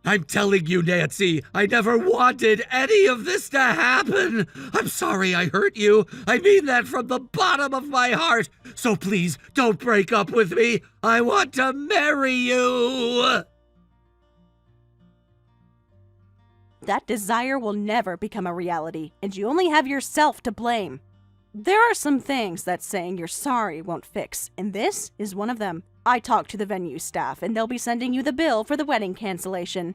I'm telling you, Nancy, I never wanted any of this to happen. I'm sorry I hurt you. I mean that from the bottom of my heart. So please, don't break up with me. I want to marry you. That desire will never become a reality, and you only have yourself to blame. There are some things that saying you're sorry won't fix, and this is one of them. I talked to the venue staff, and they'll be sending you the bill for the wedding cancellation.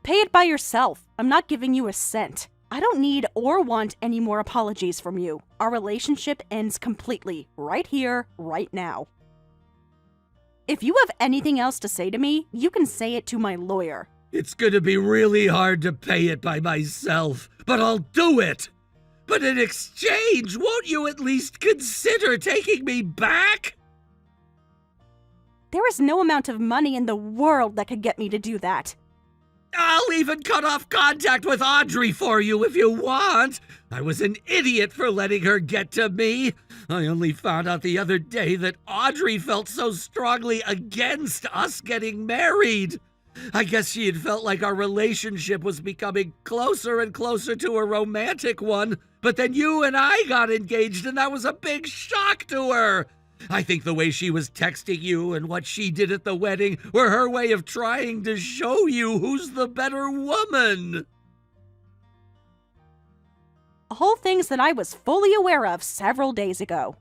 Pay it by yourself. I'm not giving you a cent. I don't need or want any more apologies from you. Our relationship ends completely, right here, right now. If you have anything else to say to me, you can say it to my lawyer. It's gonna be really hard to pay it by myself, but I'll do it. But in exchange, won't you at least consider taking me back? There is no amount of money in the world that could get me to do that. I'll even cut off contact with Audrey for you if you want. I was an idiot for letting her get to me. I only found out the other day that Audrey felt so strongly against us getting married. I guess she had felt like our relationship was becoming closer and closer to a romantic one, but then you and I got engaged and that was a big shock to her. I think the way she was texting you and what she did at the wedding were her way of trying to show you who's the better woman. All things that I was fully aware of several days ago.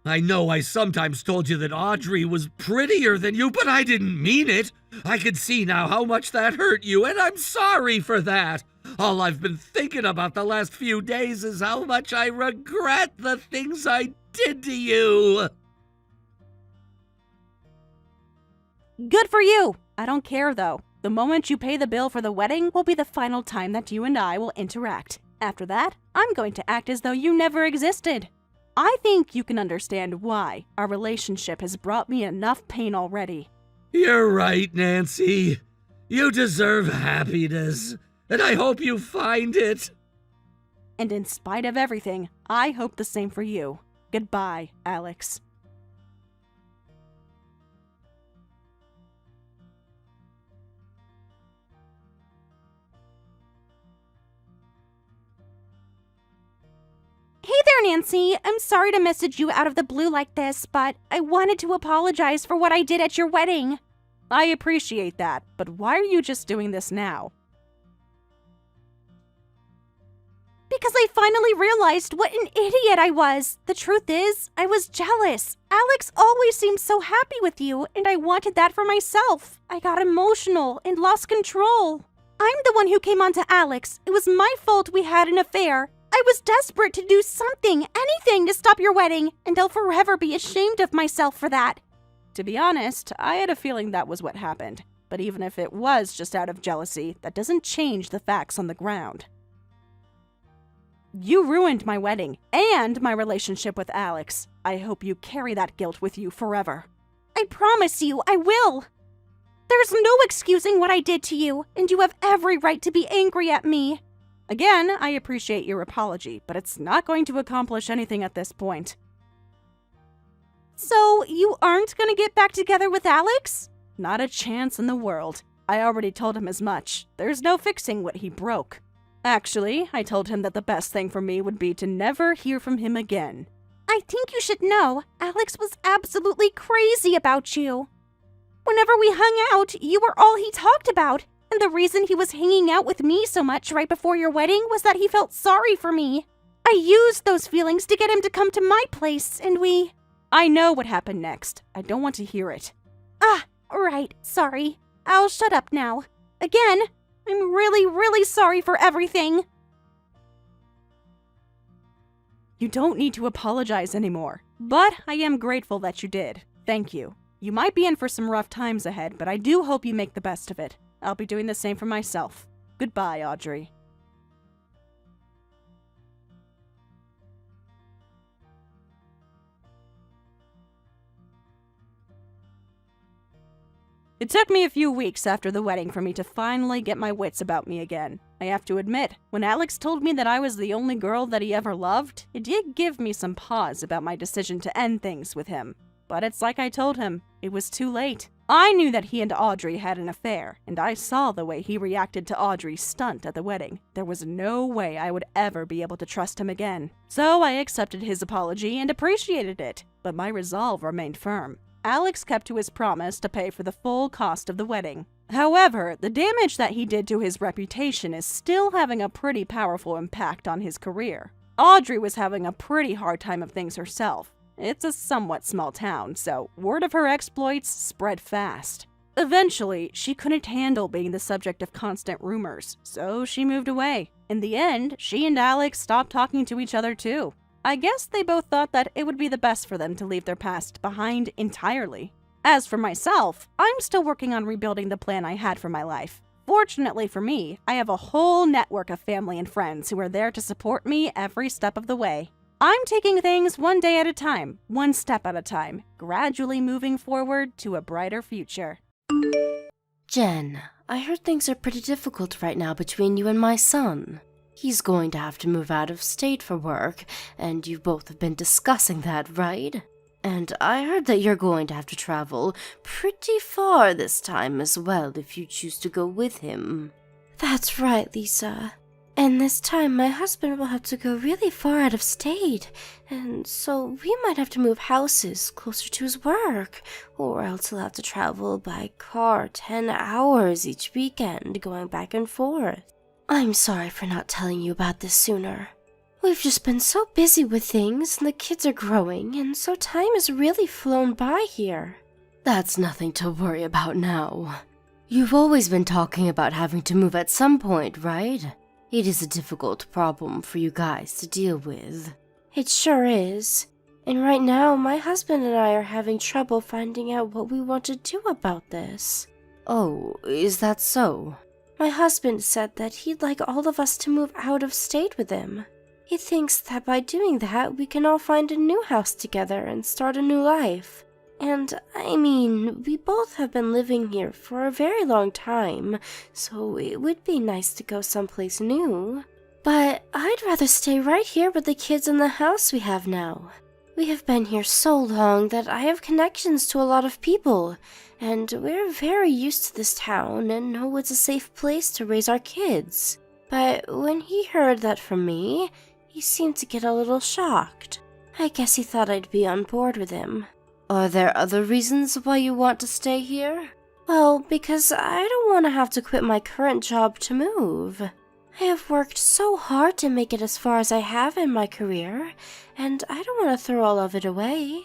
I know I sometimes told you that Audrey was prettier than you, but I didn't mean it. I can see now how much that hurt you, and I'm sorry for that. All I've been thinking about the last few days is how much I regret the things I did to you. Good for you! I don't care though. The moment you pay the bill for the wedding will be the final time that you and I will interact. After that, I'm going to act as though you never existed. I think you can understand why our relationship has brought me enough pain already. You're right, Nancy. You deserve happiness, and I hope you find it. And in spite of everything, I hope the same for you. Goodbye, Alex. Hey there, Nancy. I'm sorry to message you out of the blue like this, but I wanted to apologize for what I did at your wedding. I appreciate that, but why are you just doing this now? Because I finally realized what an idiot I was. The truth is, I was jealous. Alex always seemed so happy with you, and I wanted that for myself. I got emotional and lost control. I'm the one who came on to Alex. It was my fault we had an affair. I was desperate to do something, anything to stop your wedding, and I'll forever be ashamed of myself for that. To be honest, I had a feeling that was what happened. But even if it was just out of jealousy, that doesn't change the facts on the ground. You ruined my wedding and my relationship with Alex. I hope you carry that guilt with you forever. I promise you, I will. There's no excusing what I did to you, and you have every right to be angry at me. Again, I appreciate your apology, but it's not going to accomplish anything at this point. So, you aren't gonna get back together with Alex? Not a chance in the world. I already told him as much. There's no fixing what he broke. Actually, I told him that the best thing for me would be to never hear from him again. I think you should know, Alex was absolutely crazy about you. Whenever we hung out, you were all he talked about, and the reason he was hanging out with me so much right before your wedding was that he felt sorry for me. I used those feelings to get him to come to my place, and we... I know what happened next. I don't want to hear it. Ah, right, sorry. I'll shut up now. Again, I'm really, really sorry for everything. You don't need to apologize anymore, but I am grateful that you did. Thank you. You might be in for some rough times ahead, but I do hope you make the best of it. I'll be doing the same for myself. Goodbye, Audrey. It took me a few weeks after the wedding for me to finally get my wits about me again. I have to admit, when Alex told me that I was the only girl that he ever loved, it did give me some pause about my decision to end things with him. But it's like I told him, it was too late. I knew that he and Audrey had an affair, and I saw the way he reacted to Audrey's stunt at the wedding. There was no way I would ever be able to trust him again. So I accepted his apology and appreciated it, but my resolve remained firm. Alex kept to his promise to pay for the full cost of the wedding. However, the damage that he did to his reputation is still having a pretty powerful impact on his career. Audrey was having a pretty hard time of things herself. It's a somewhat small town, so word of her exploits spread fast. Eventually, she couldn't handle being the subject of constant rumors, so she moved away. In the end, she and Alex stopped talking to each other too. I guess they both thought that it would be the best for them to leave their past behind entirely. As for myself, I'm still working on rebuilding the plan I had for my life. Fortunately for me, I have a whole network of family and friends who are there to support me every step of the way. I'm taking things one day at a time, one step at a time, gradually moving forward to a brighter future. Jen, I heard things are pretty difficult right now between you and my son. He's going to have to move out of state for work, and you both have been discussing that, right? And I heard that you're going to have to travel pretty far this time as well if you choose to go with him. That's right, Lisa. And this time my husband will have to go really far out of state, and so we might have to move houses closer to his work, or else he'll have to travel by car 10 hours each weekend going back and forth. I'm sorry for not telling you about this sooner. We've just been so busy with things, and the kids are growing, and so time has really flown by here. That's nothing to worry about now. You've always been talking about having to move at some point, right? It is a difficult problem for you guys to deal with. It sure is. And right now, my husband and I are having trouble finding out what we want to do about this. Oh, is that so? My husband said that he'd like all of us to move out of state with him. He thinks that by doing that, we can all find a new house together and start a new life. And, I mean, we both have been living here for a very long time, so it would be nice to go someplace new. But I'd rather stay right here with the kids in the house we have now. We have been here so long that I have connections to a lot of people, and we're very used to this town and know it's a safe place to raise our kids. But when he heard that from me, He seemed to get a little shocked. I guess he thought I'd be on board with him. Are there other reasons why you want to stay here? Well, because I don't want to have to quit my current job to move. I have worked so hard to make it as far as I have in my career, and I don't want to throw all of it away.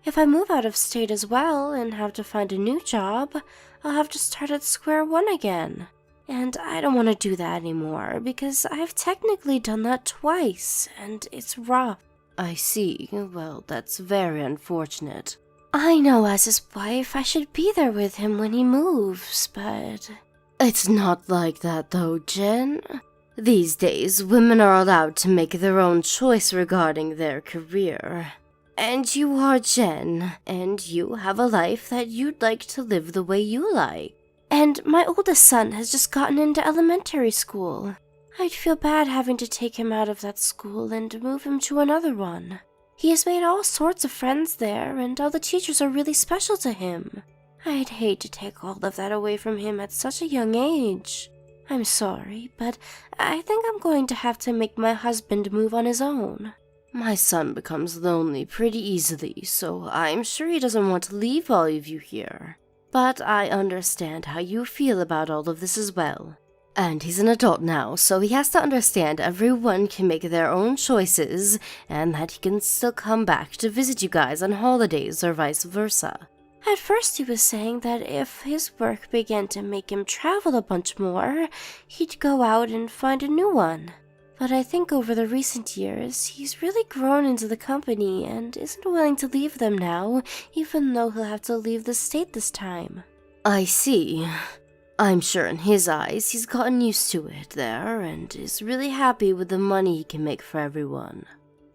If I move out of state as well and have to find a new job, I'll have to start at square one again. And I don't want to do that anymore, because I've technically done that twice, and it's rough. I see. Well, that's very unfortunate. I know as his wife I should be there with him when he moves, but... It's not like that though, Jen. These days, women are allowed to make their own choice regarding their career. And you are Jen, and you have a life that you'd like to live the way you like. And my oldest son has just gotten into elementary school. I'd feel bad having to take him out of that school and move him to another one. He has made all sorts of friends there, and all the teachers are really special to him. I'd hate to take all of that away from him at such a young age. I'm sorry, but I think I'm going to have to make my husband move on his own. My son becomes lonely pretty easily, so I'm sure he doesn't want to leave all of you here. But I understand how you feel about all of this as well. And he's an adult now, so he has to understand everyone can make their own choices, and that he can still come back to visit you guys on holidays or vice versa. At first he was saying that if his work began to make him travel a bunch more, he'd go out and find a new one. But I think over the recent years, he's really grown into the company and isn't willing to leave them now, even though he'll have to leave the state this time. I see. I'm sure in his eyes he's gotten used to it there and is really happy with the money he can make for everyone.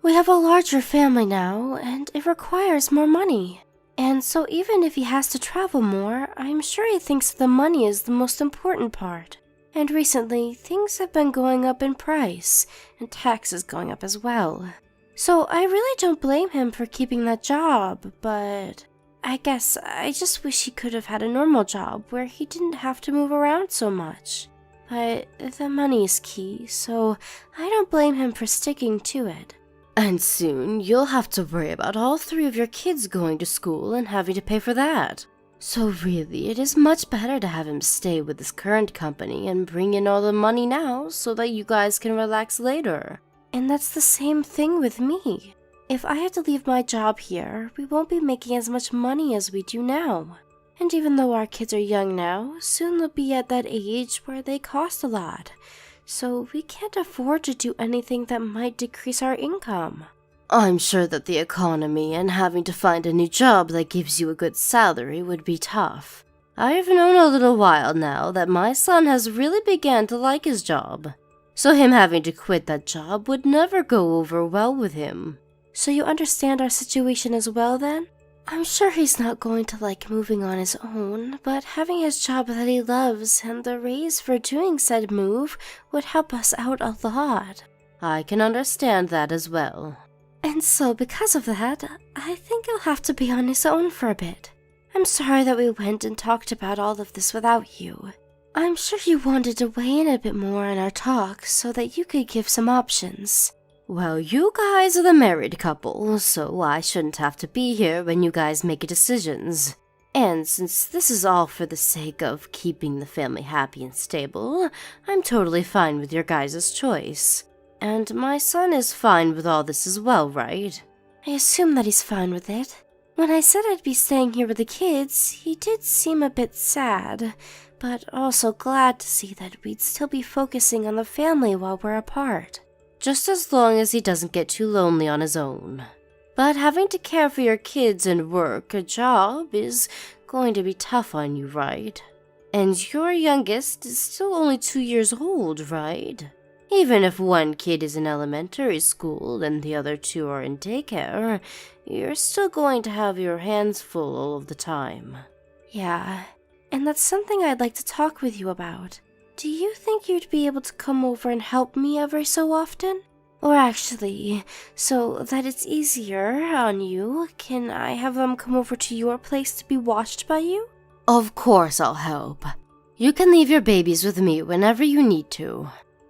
We have a larger family now, and it requires more money. And so even if he has to travel more, I'm sure he thinks the money is the most important part. And recently, things have been going up in price, and taxes going up as well. So I really don't blame him for keeping that job, but I guess I just wish he could have had a normal job where he didn't have to move around so much. But the money is key, so I don't blame him for sticking to it. And soon, you'll have to worry about all 3 of your kids going to school and having to pay for that. So really, it is much better to have him stay with his current company and bring in all the money now so that you guys can relax later. And that's the same thing with me. If I have to leave my job here, we won't be making as much money as we do now. And even though our kids are young now, soon they'll be at that age where they cost a lot. So we can't afford to do anything that might decrease our income. I'm sure that the economy and having to find a new job that gives you a good salary would be tough. I've known a little while now that my son has really begun to like his job. So him having to quit that job would never go over well with him. So you understand our situation as well then? I'm sure he's not going to like moving on his own, but having his job that he loves and the raise for doing said move would help us out a lot. I can understand that as well. And so because of that, I think he'll have to be on his own for a bit. I'm sorry that we went and talked about all of this without you. I'm sure you wanted to weigh in a bit more in our talk so that you could give some options. Well, you guys are the married couple, so I shouldn't have to be here when you guys make decisions. And since this is all for the sake of keeping the family happy and stable, I'm totally fine with your guys' choice. And my son is fine with all this as well, right? I assume that he's fine with it. When I said I'd be staying here with the kids, he did seem a bit sad, but also glad to see that we'd still be focusing on the family while we're apart. Just as long as he doesn't get too lonely on his own. But having to care for your kids and work a job is going to be tough on you, right? And your youngest is still only 2 years old, right? Even if one kid is in elementary school and the other 2 are in daycare, you're still going to have your hands full all of the time. Yeah, and that's something I'd like to talk with you about. Do you think you'd be able to come over and help me every so often? Or actually, so that it's easier on you, can I have them come over to your place to be watched by you? Of course I'll help. You can leave your babies with me whenever you need to.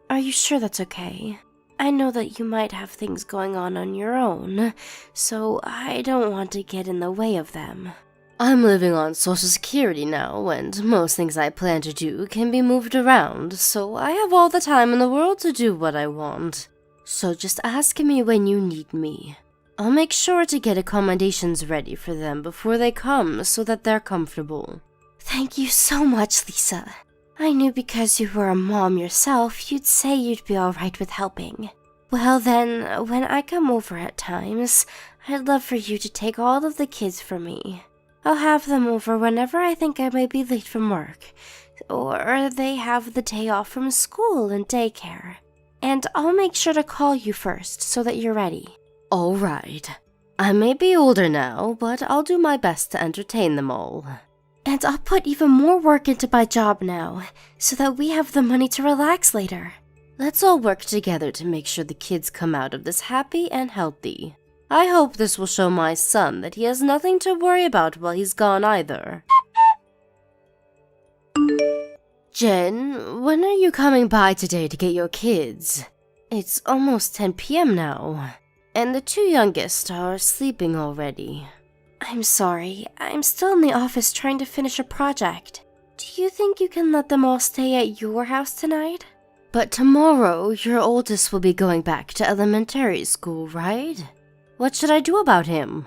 Are you sure that's okay? I know that you might have things going on your own, so I don't want to get in the way of them. I'm living on Social Security now, and most things I plan to do can be moved around, so I have all the time in the world to do what I want. So just ask me when you need me. I'll make sure to get accommodations ready for them before they come so that they're comfortable. Thank you so much, Lisa. I knew because you were a mom yourself, you'd say you'd be alright with helping. Well then, when I come over at times, I'd love for you to take all of the kids for me. I'll have them over whenever I think I might be late from work, or they have the day off from school and daycare. And I'll make sure to call you first so that you're ready. All right. I may be older now, but I'll do my best to entertain them all. And I'll put even more work into my job now, so that we have the money to relax later. Let's all work together to make sure the kids come out of this happy and healthy. I hope this will show my son that he has nothing to worry about while he's gone either. Jen, when are you coming by today to get your kids? It's almost 10 p.m. now, and the two youngest are sleeping already. I'm sorry, I'm still in the office trying to finish a project. Do you think you can let them all stay at your house tonight? But tomorrow, your oldest will be going back to elementary school, right? What should I do about him?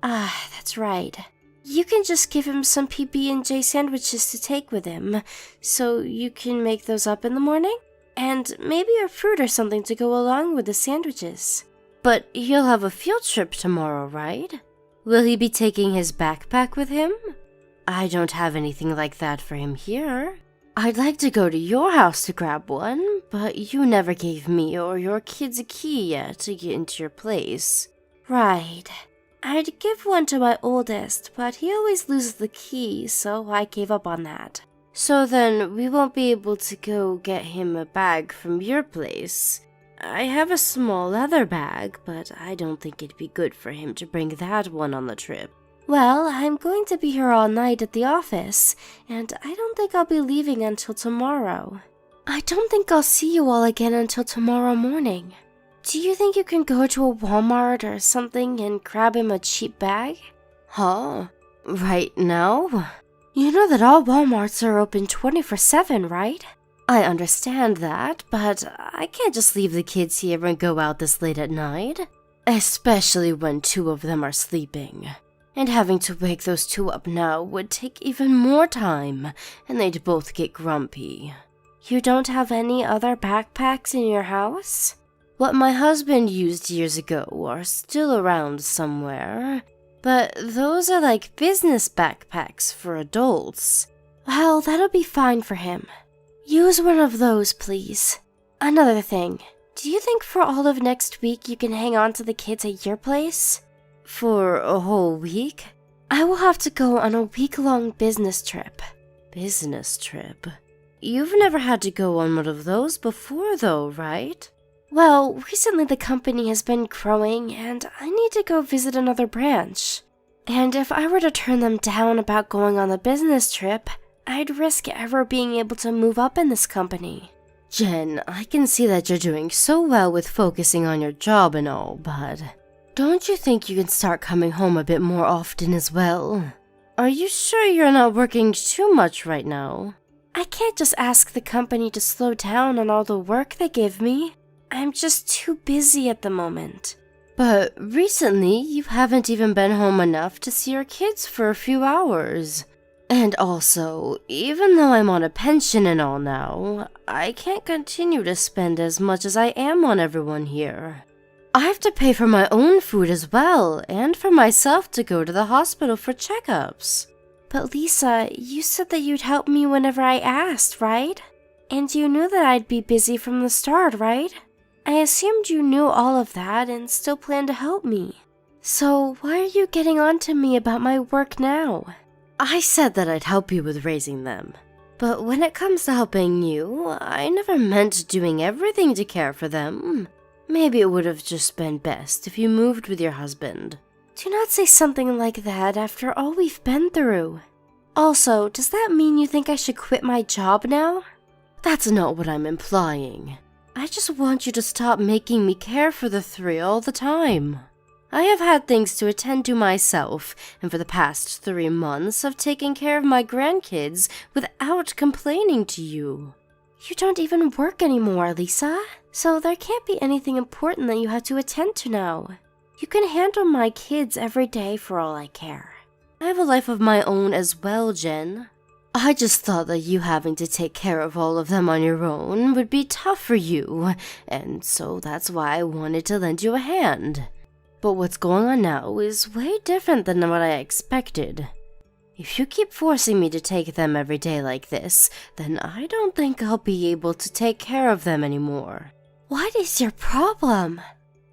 Ah, that's right. You can just give him some PB&J sandwiches to take with him, so you can make those up in the morning? And maybe a fruit or something to go along with the sandwiches. But he'll have a field trip tomorrow, right? Will he be taking his backpack with him? I don't have anything like that for him here. I'd like to go to your house to grab one, but you never gave me or your kids a key yet to get into your place. Right. I'd give one to my oldest, but he always loses the key, so I gave up on that. So then we won't be able to go get him a bag from your place. I have a small leather bag, but I don't think it'd be good for him to bring that one on the trip. Well, I'm going to be here all night at the office, and I don't think I'll be leaving until tomorrow. I don't think I'll see you all again until tomorrow morning. Do you think you can go to a Walmart or something and grab him a cheap bag? Huh? Right now? You know that all Walmarts are open 24/7, right? I understand that, but I can't just leave the kids here and go out this late at night. Especially when two of them are sleeping. And having to wake those two up now would take even more time, and they'd both get grumpy. You don't have any other backpacks in your house? What my husband used years ago are still around somewhere, but those are like business backpacks for adults. Well, that'll be fine for him. Use one of those, please. Another thing, do you think for all of next week you can hang on to the kids at your place? For a whole week? I will have to go on a week-long business trip. Business trip? You've never had to go on one of those before though, right? Well, recently the company has been growing and I need to go visit another branch. And if I were to turn them down about going on the business trip, I'd risk ever being able to move up in this company. Jen, I can see that you're doing so well with focusing on your job and all, but don't you think you can start coming home a bit more often as well? Are you sure you're not working too much right now? I can't just ask the company to slow down on all the work they give me. I'm just too busy at the moment. But recently, you haven't even been home enough to see your kids for a few hours. And also, even though I'm on a pension and all now, I can't continue to spend as much as I am on everyone here. I have to pay for my own food as well, and for myself to go to the hospital for checkups. But Lisa, you said that you'd help me whenever I asked, right? And you knew that I'd be busy from the start, right? I assumed you knew all of that and still planned to help me. So why are you getting on to me about my work now? I said that I'd help you with raising them. But when it comes to helping you, I never meant doing everything to care for them. Maybe it would have just been best if you moved with your husband. Do not say something like that after all we've been through. Also, does that mean you think I should quit my job now? That's not what I'm implying. I just want you to stop making me care for the three all the time. I have had things to attend to myself, and for the past 3 months I've taken care of my grandkids without complaining to you. You don't even work anymore, Lisa, so there can't be anything important that you have to attend to now. You can handle my kids every day for all I care. I have a life of my own as well, Jen. I just thought that you having to take care of all of them on your own would be tough for you, and so that's why I wanted to lend you a hand. But what's going on now is way different than what I expected. If you keep forcing me to take them every day like this, then I don't think I'll be able to take care of them anymore. What is your problem?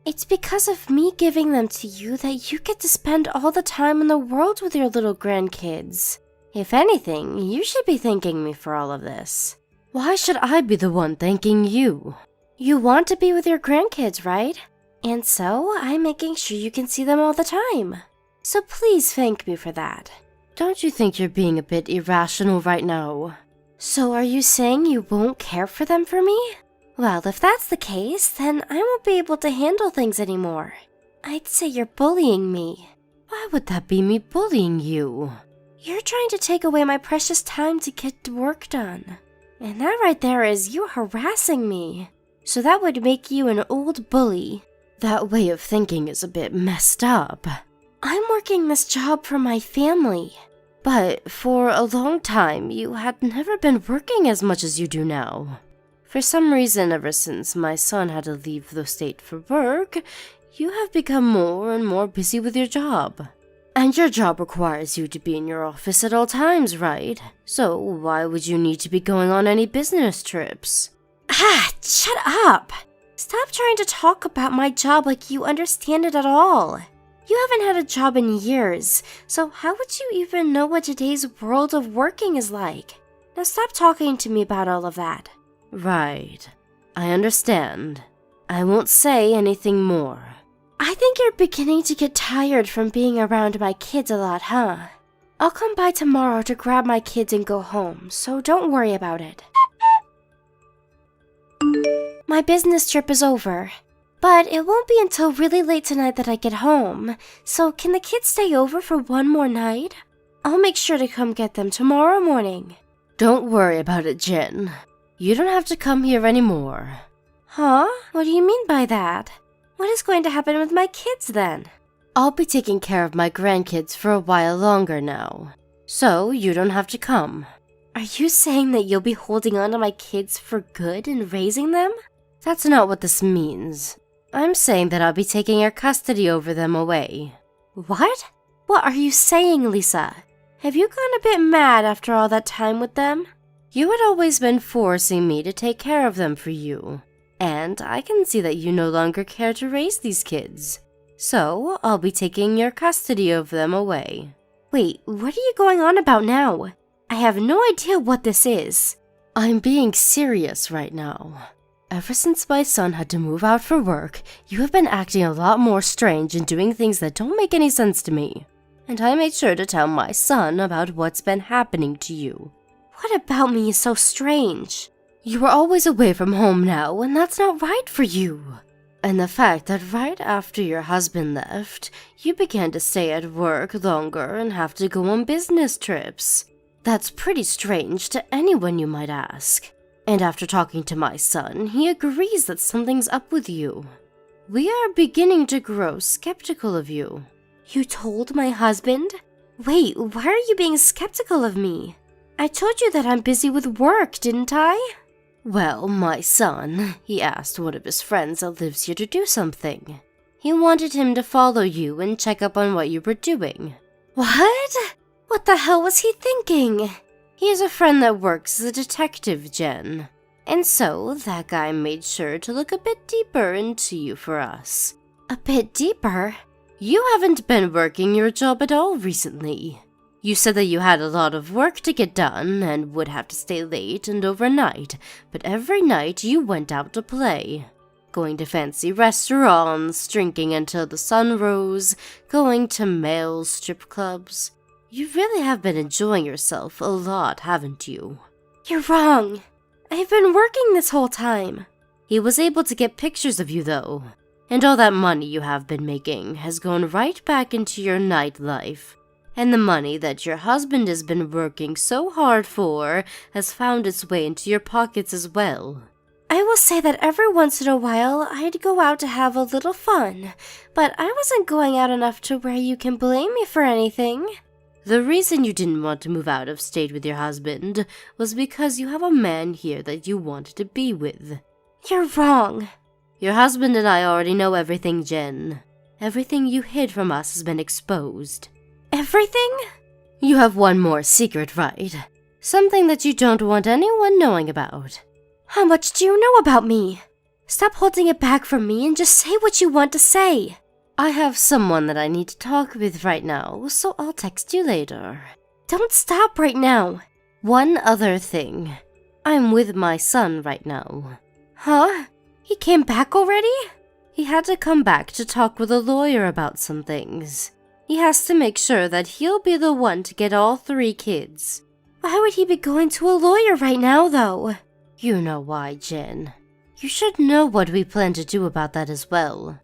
It's because of me giving them to you that you get to spend all the time in the world with your little grandkids. If anything, you should be thanking me for all of this. Why should I be the one thanking you? You want to be with your grandkids, right? And so, I'm making sure you can see them all the time. So please thank me for that. Don't you think you're being a bit irrational right now? So are you saying you won't care for them for me? Well, if that's the case, then I won't be able to handle things anymore. I'd say you're bullying me. Why would that be me bullying you? You're trying to take away my precious time to get work done. And that right there is you harassing me. So that would make you an old bully. That way of thinking is a bit messed up. I'm working this job for my family. But for a long time, you had never been working as much as you do now. For some reason, ever since my son had to leave the state for work, you have become more and more busy with your job. And your job requires you to be in your office at all times, right? So why would you need to be going on any business trips? Shut up! Stop trying to talk about my job like you understand it at all. You haven't had a job in years, so how would you even know what today's world of working is like? Now stop talking to me about all of that. Right. I understand. I won't say anything more. I think you're beginning to get tired from being around my kids a lot, huh? I'll come by tomorrow to grab my kids and go home, so don't worry about it. My business trip is over, but it won't be until really late tonight that I get home, so can the kids stay over for one more night? I'll make sure to come get them tomorrow morning. Don't worry about it, Jen. You don't have to come here anymore. Huh? What do you mean by that? What is going to happen with my kids then? I'll be taking care of my grandkids for a while longer now, so you don't have to come. Are you saying that you'll be holding on to my kids for good and raising them? That's not what this means. I'm saying that I'll be taking your custody over them away. What? What are you saying, Lisa? Have you gone a bit mad after all that time with them? You had always been forcing me to take care of them for you, and I can see that you no longer care to raise these kids. So, I'll be taking your custody of them away. Wait, what are you going on about now? I have no idea what this is. I'm being serious right now. Ever since my son had to move out for work, you have been acting a lot more strange and doing things that don't make any sense to me. And I made sure to tell my son about what's been happening to you. What about me is so strange? You are always away from home now, and that's not right for you. And the fact that right after your husband left, you began to stay at work longer and have to go on business trips. That's pretty strange to anyone, you might ask. And after talking to my son, he agrees that something's up with you. We are beginning to grow skeptical of you. You told my husband? Wait, why are you being skeptical of me? I told you that I'm busy with work, didn't I? Well, my son, he asked one of his friends that lives here to do something. He wanted him to follow you and check up on what you were doing. What? What the hell was he thinking? He has a friend that works as a detective, Jen. And so, that guy made sure to look a bit deeper into you for us. A bit deeper? You haven't been working your job at all recently. You said that you had a lot of work to get done and would have to stay late and overnight, but every night you went out to play. Going to fancy restaurants, drinking until the sun rose, going to male strip clubs. You really have been enjoying yourself a lot, haven't you? You're wrong. I've been working this whole time. He was able to get pictures of you, though. And all that money you have been making has gone right back into your nightlife. And the money that your husband has been working so hard for has found its way into your pockets as well. I will say that every once in a while I'd go out to have a little fun, but I wasn't going out enough to where you can blame me for anything. The reason you didn't want to move out of state with your husband was because you have a man here that you wanted to be with. You're wrong. Your husband and I already know everything, Jen. Everything you hid from us has been exposed. Everything? You have one more secret, right? Something that you don't want anyone knowing about. How much do you know about me? Stop holding it back from me and just say what you want to say. I have someone that I need to talk with right now, so I'll text you later. Don't stop right now. One other thing. I'm with my son right now. Huh? He came back already? He had to come back to talk with a lawyer about some things. He has to make sure that he'll be the one to get all 3 kids. Why would he be going to a lawyer right now, though? You know why, Jen. You should know what we plan to do about that as well.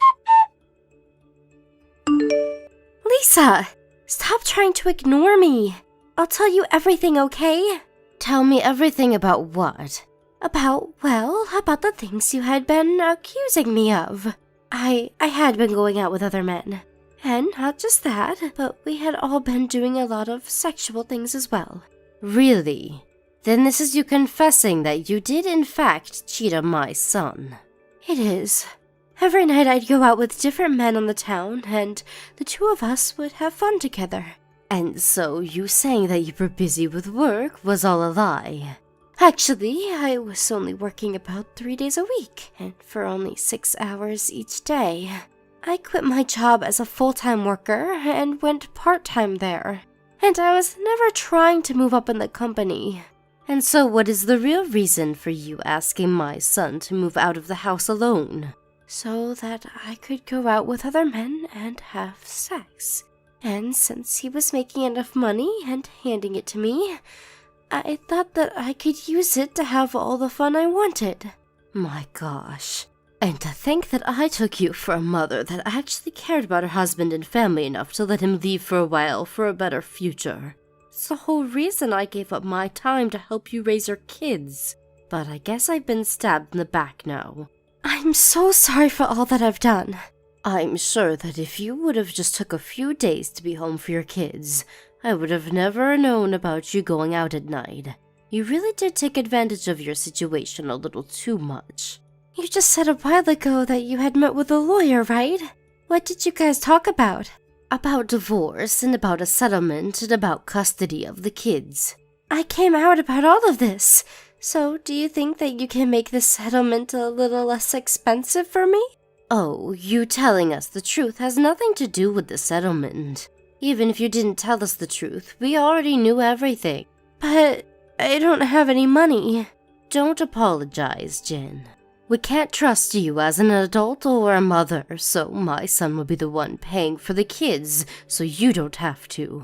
Lisa, stop trying to ignore me. I'll tell you everything, okay? Tell me everything about what? About the things you had been accusing me of. I had been going out with other men. And not just that, but we had all been doing a lot of sexual things as well. Really? Then this is you confessing that you did in fact cheat on my son. It is. Every night I'd go out with different men on the town, and the 2 of us would have fun together. And so you saying that you were busy with work was all a lie? Actually, I was only working about 3 days a week, and for only 6 hours each day. I quit my job as a full-time worker and went part-time there. And I was never trying to move up in the company. And so what is the real reason for you asking my son to move out of the house alone? So that I could go out with other men and have sex. And since he was making enough money and handing it to me, I thought that I could use it to have all the fun I wanted. My gosh. And to think that I took you for a mother that actually cared about her husband and family enough to let him leave for a while for a better future. It's the whole reason I gave up my time to help you raise your kids. But I guess I've been stabbed in the back now. I'm so sorry for all that I've done. I'm sure that if you would have just took a few days to be home for your kids, I would have never known about you going out at night. You really did take advantage of your situation a little too much. You just said a while ago that you had met with a lawyer, right? What did you guys talk about? About divorce and about a settlement and about custody of the kids. I came out about all of this. So do you think that you can make the settlement a little less expensive for me? Oh, you telling us the truth has nothing to do with the settlement. Even if you didn't tell us the truth, we already knew everything. But I don't have any money. Don't apologize, Jen. We can't trust you as an adult or a mother, so my son will be the one paying for the kids, so you don't have to.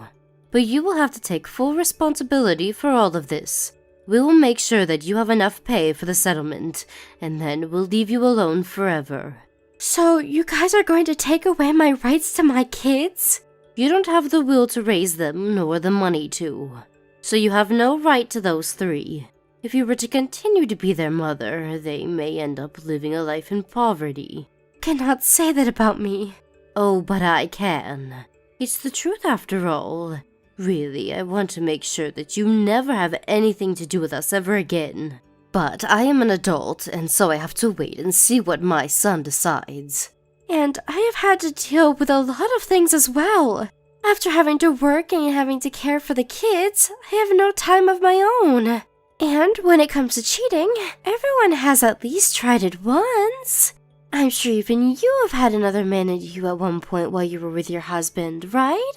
But you will have to take full responsibility for all of this. We will make sure that you have enough pay for the settlement, and then we'll leave you alone forever. So you guys are going to take away my rights to my kids? You don't have the will to raise them, nor the money to. So you have no right to those 3. If you were to continue to be their mother, they may end up living a life in poverty. Cannot say that about me. Oh, but I can. It's the truth after all. Really, I want to make sure that you never have anything to do with us ever again. But I am an adult, and so I have to wait and see what my son decides. And I have had to deal with a lot of things as well. After having to work and having to care for the kids, I have no time of my own. And when it comes to cheating, everyone has at least tried it once. I'm sure even you have had another man at you at one point while you were with your husband, right?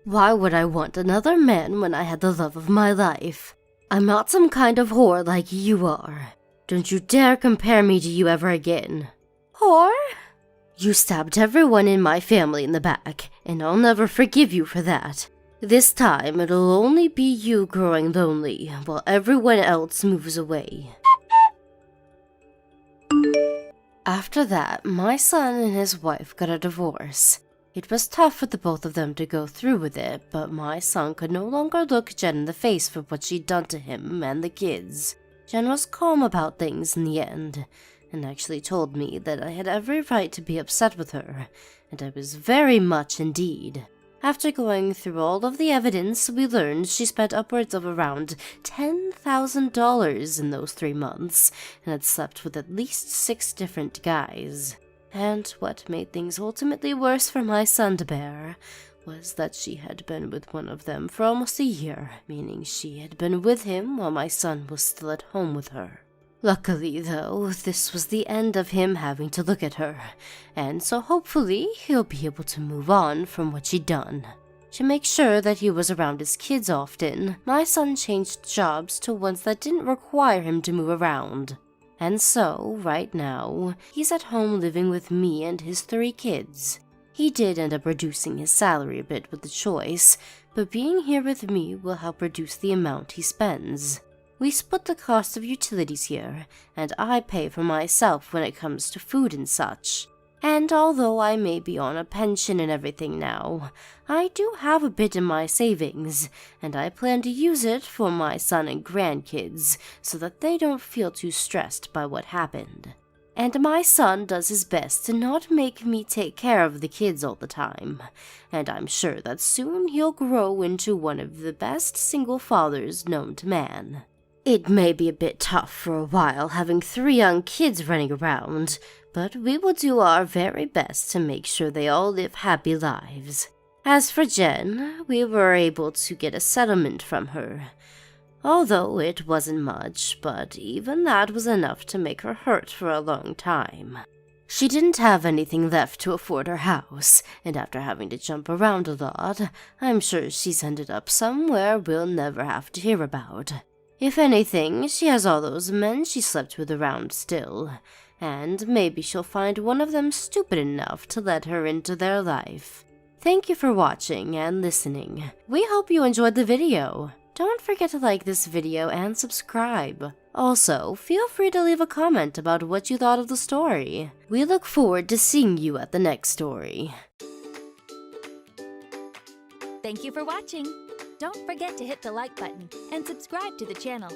Why would I want another man when I had the love of my life? I'm not some kind of whore like you are. Don't you dare compare me to you ever again. Whore? You stabbed everyone in my family in the back, and I'll never forgive you for that. This time, it'll only be you growing lonely, while everyone else moves away. After that, my son and his wife got a divorce. It was tough for the both of them to go through with it, but my son could no longer look Jen in the face for what she'd done to him and the kids. Jen was calm about things in the end, and actually told me that I had every right to be upset with her, and I was very much indeed. After going through all of the evidence, we learned she spent upwards of around $10,000 in those 3 months, and had slept with at least 6 different guys. And what made things ultimately worse for my son to bear was that she had been with one of them for almost a year, meaning she had been with him while my son was still at home with her. Luckily, though, this was the end of him having to look at her, and so hopefully he'll be able to move on from what she'd done. To make sure that he was around his kids often, my son changed jobs to ones that didn't require him to move around. And so, right now, he's at home living with me and his 3 kids. He did end up reducing his salary a bit with the choice, but being here with me will help reduce the amount he spends. We split the cost of utilities here, and I pay for myself when it comes to food and such. And although I may be on a pension and everything now, I do have a bit in my savings, and I plan to use it for my son and grandkids so that they don't feel too stressed by what happened. And my son does his best to not make me take care of the kids all the time, and I'm sure that soon he'll grow into one of the best single fathers known to man. It may be a bit tough for a while having 3 young kids running around, but we will do our very best to make sure they all live happy lives. As for Jen, we were able to get a settlement from her. Although it wasn't much, but even that was enough to make her hurt for a long time. She didn't have anything left to afford her house, and after having to jump around a lot, I'm sure she's ended up somewhere we'll never have to hear about. If anything, she has all those men she slept with around still, and maybe she'll find one of them stupid enough to let her into their life. Thank you for watching and listening. We hope you enjoyed the video. Don't forget to like this video and subscribe. Also, feel free to leave a comment about what you thought of the story. We look forward to seeing you at the next story. Thank you for watching. Don't forget to hit the like button and subscribe to the channel.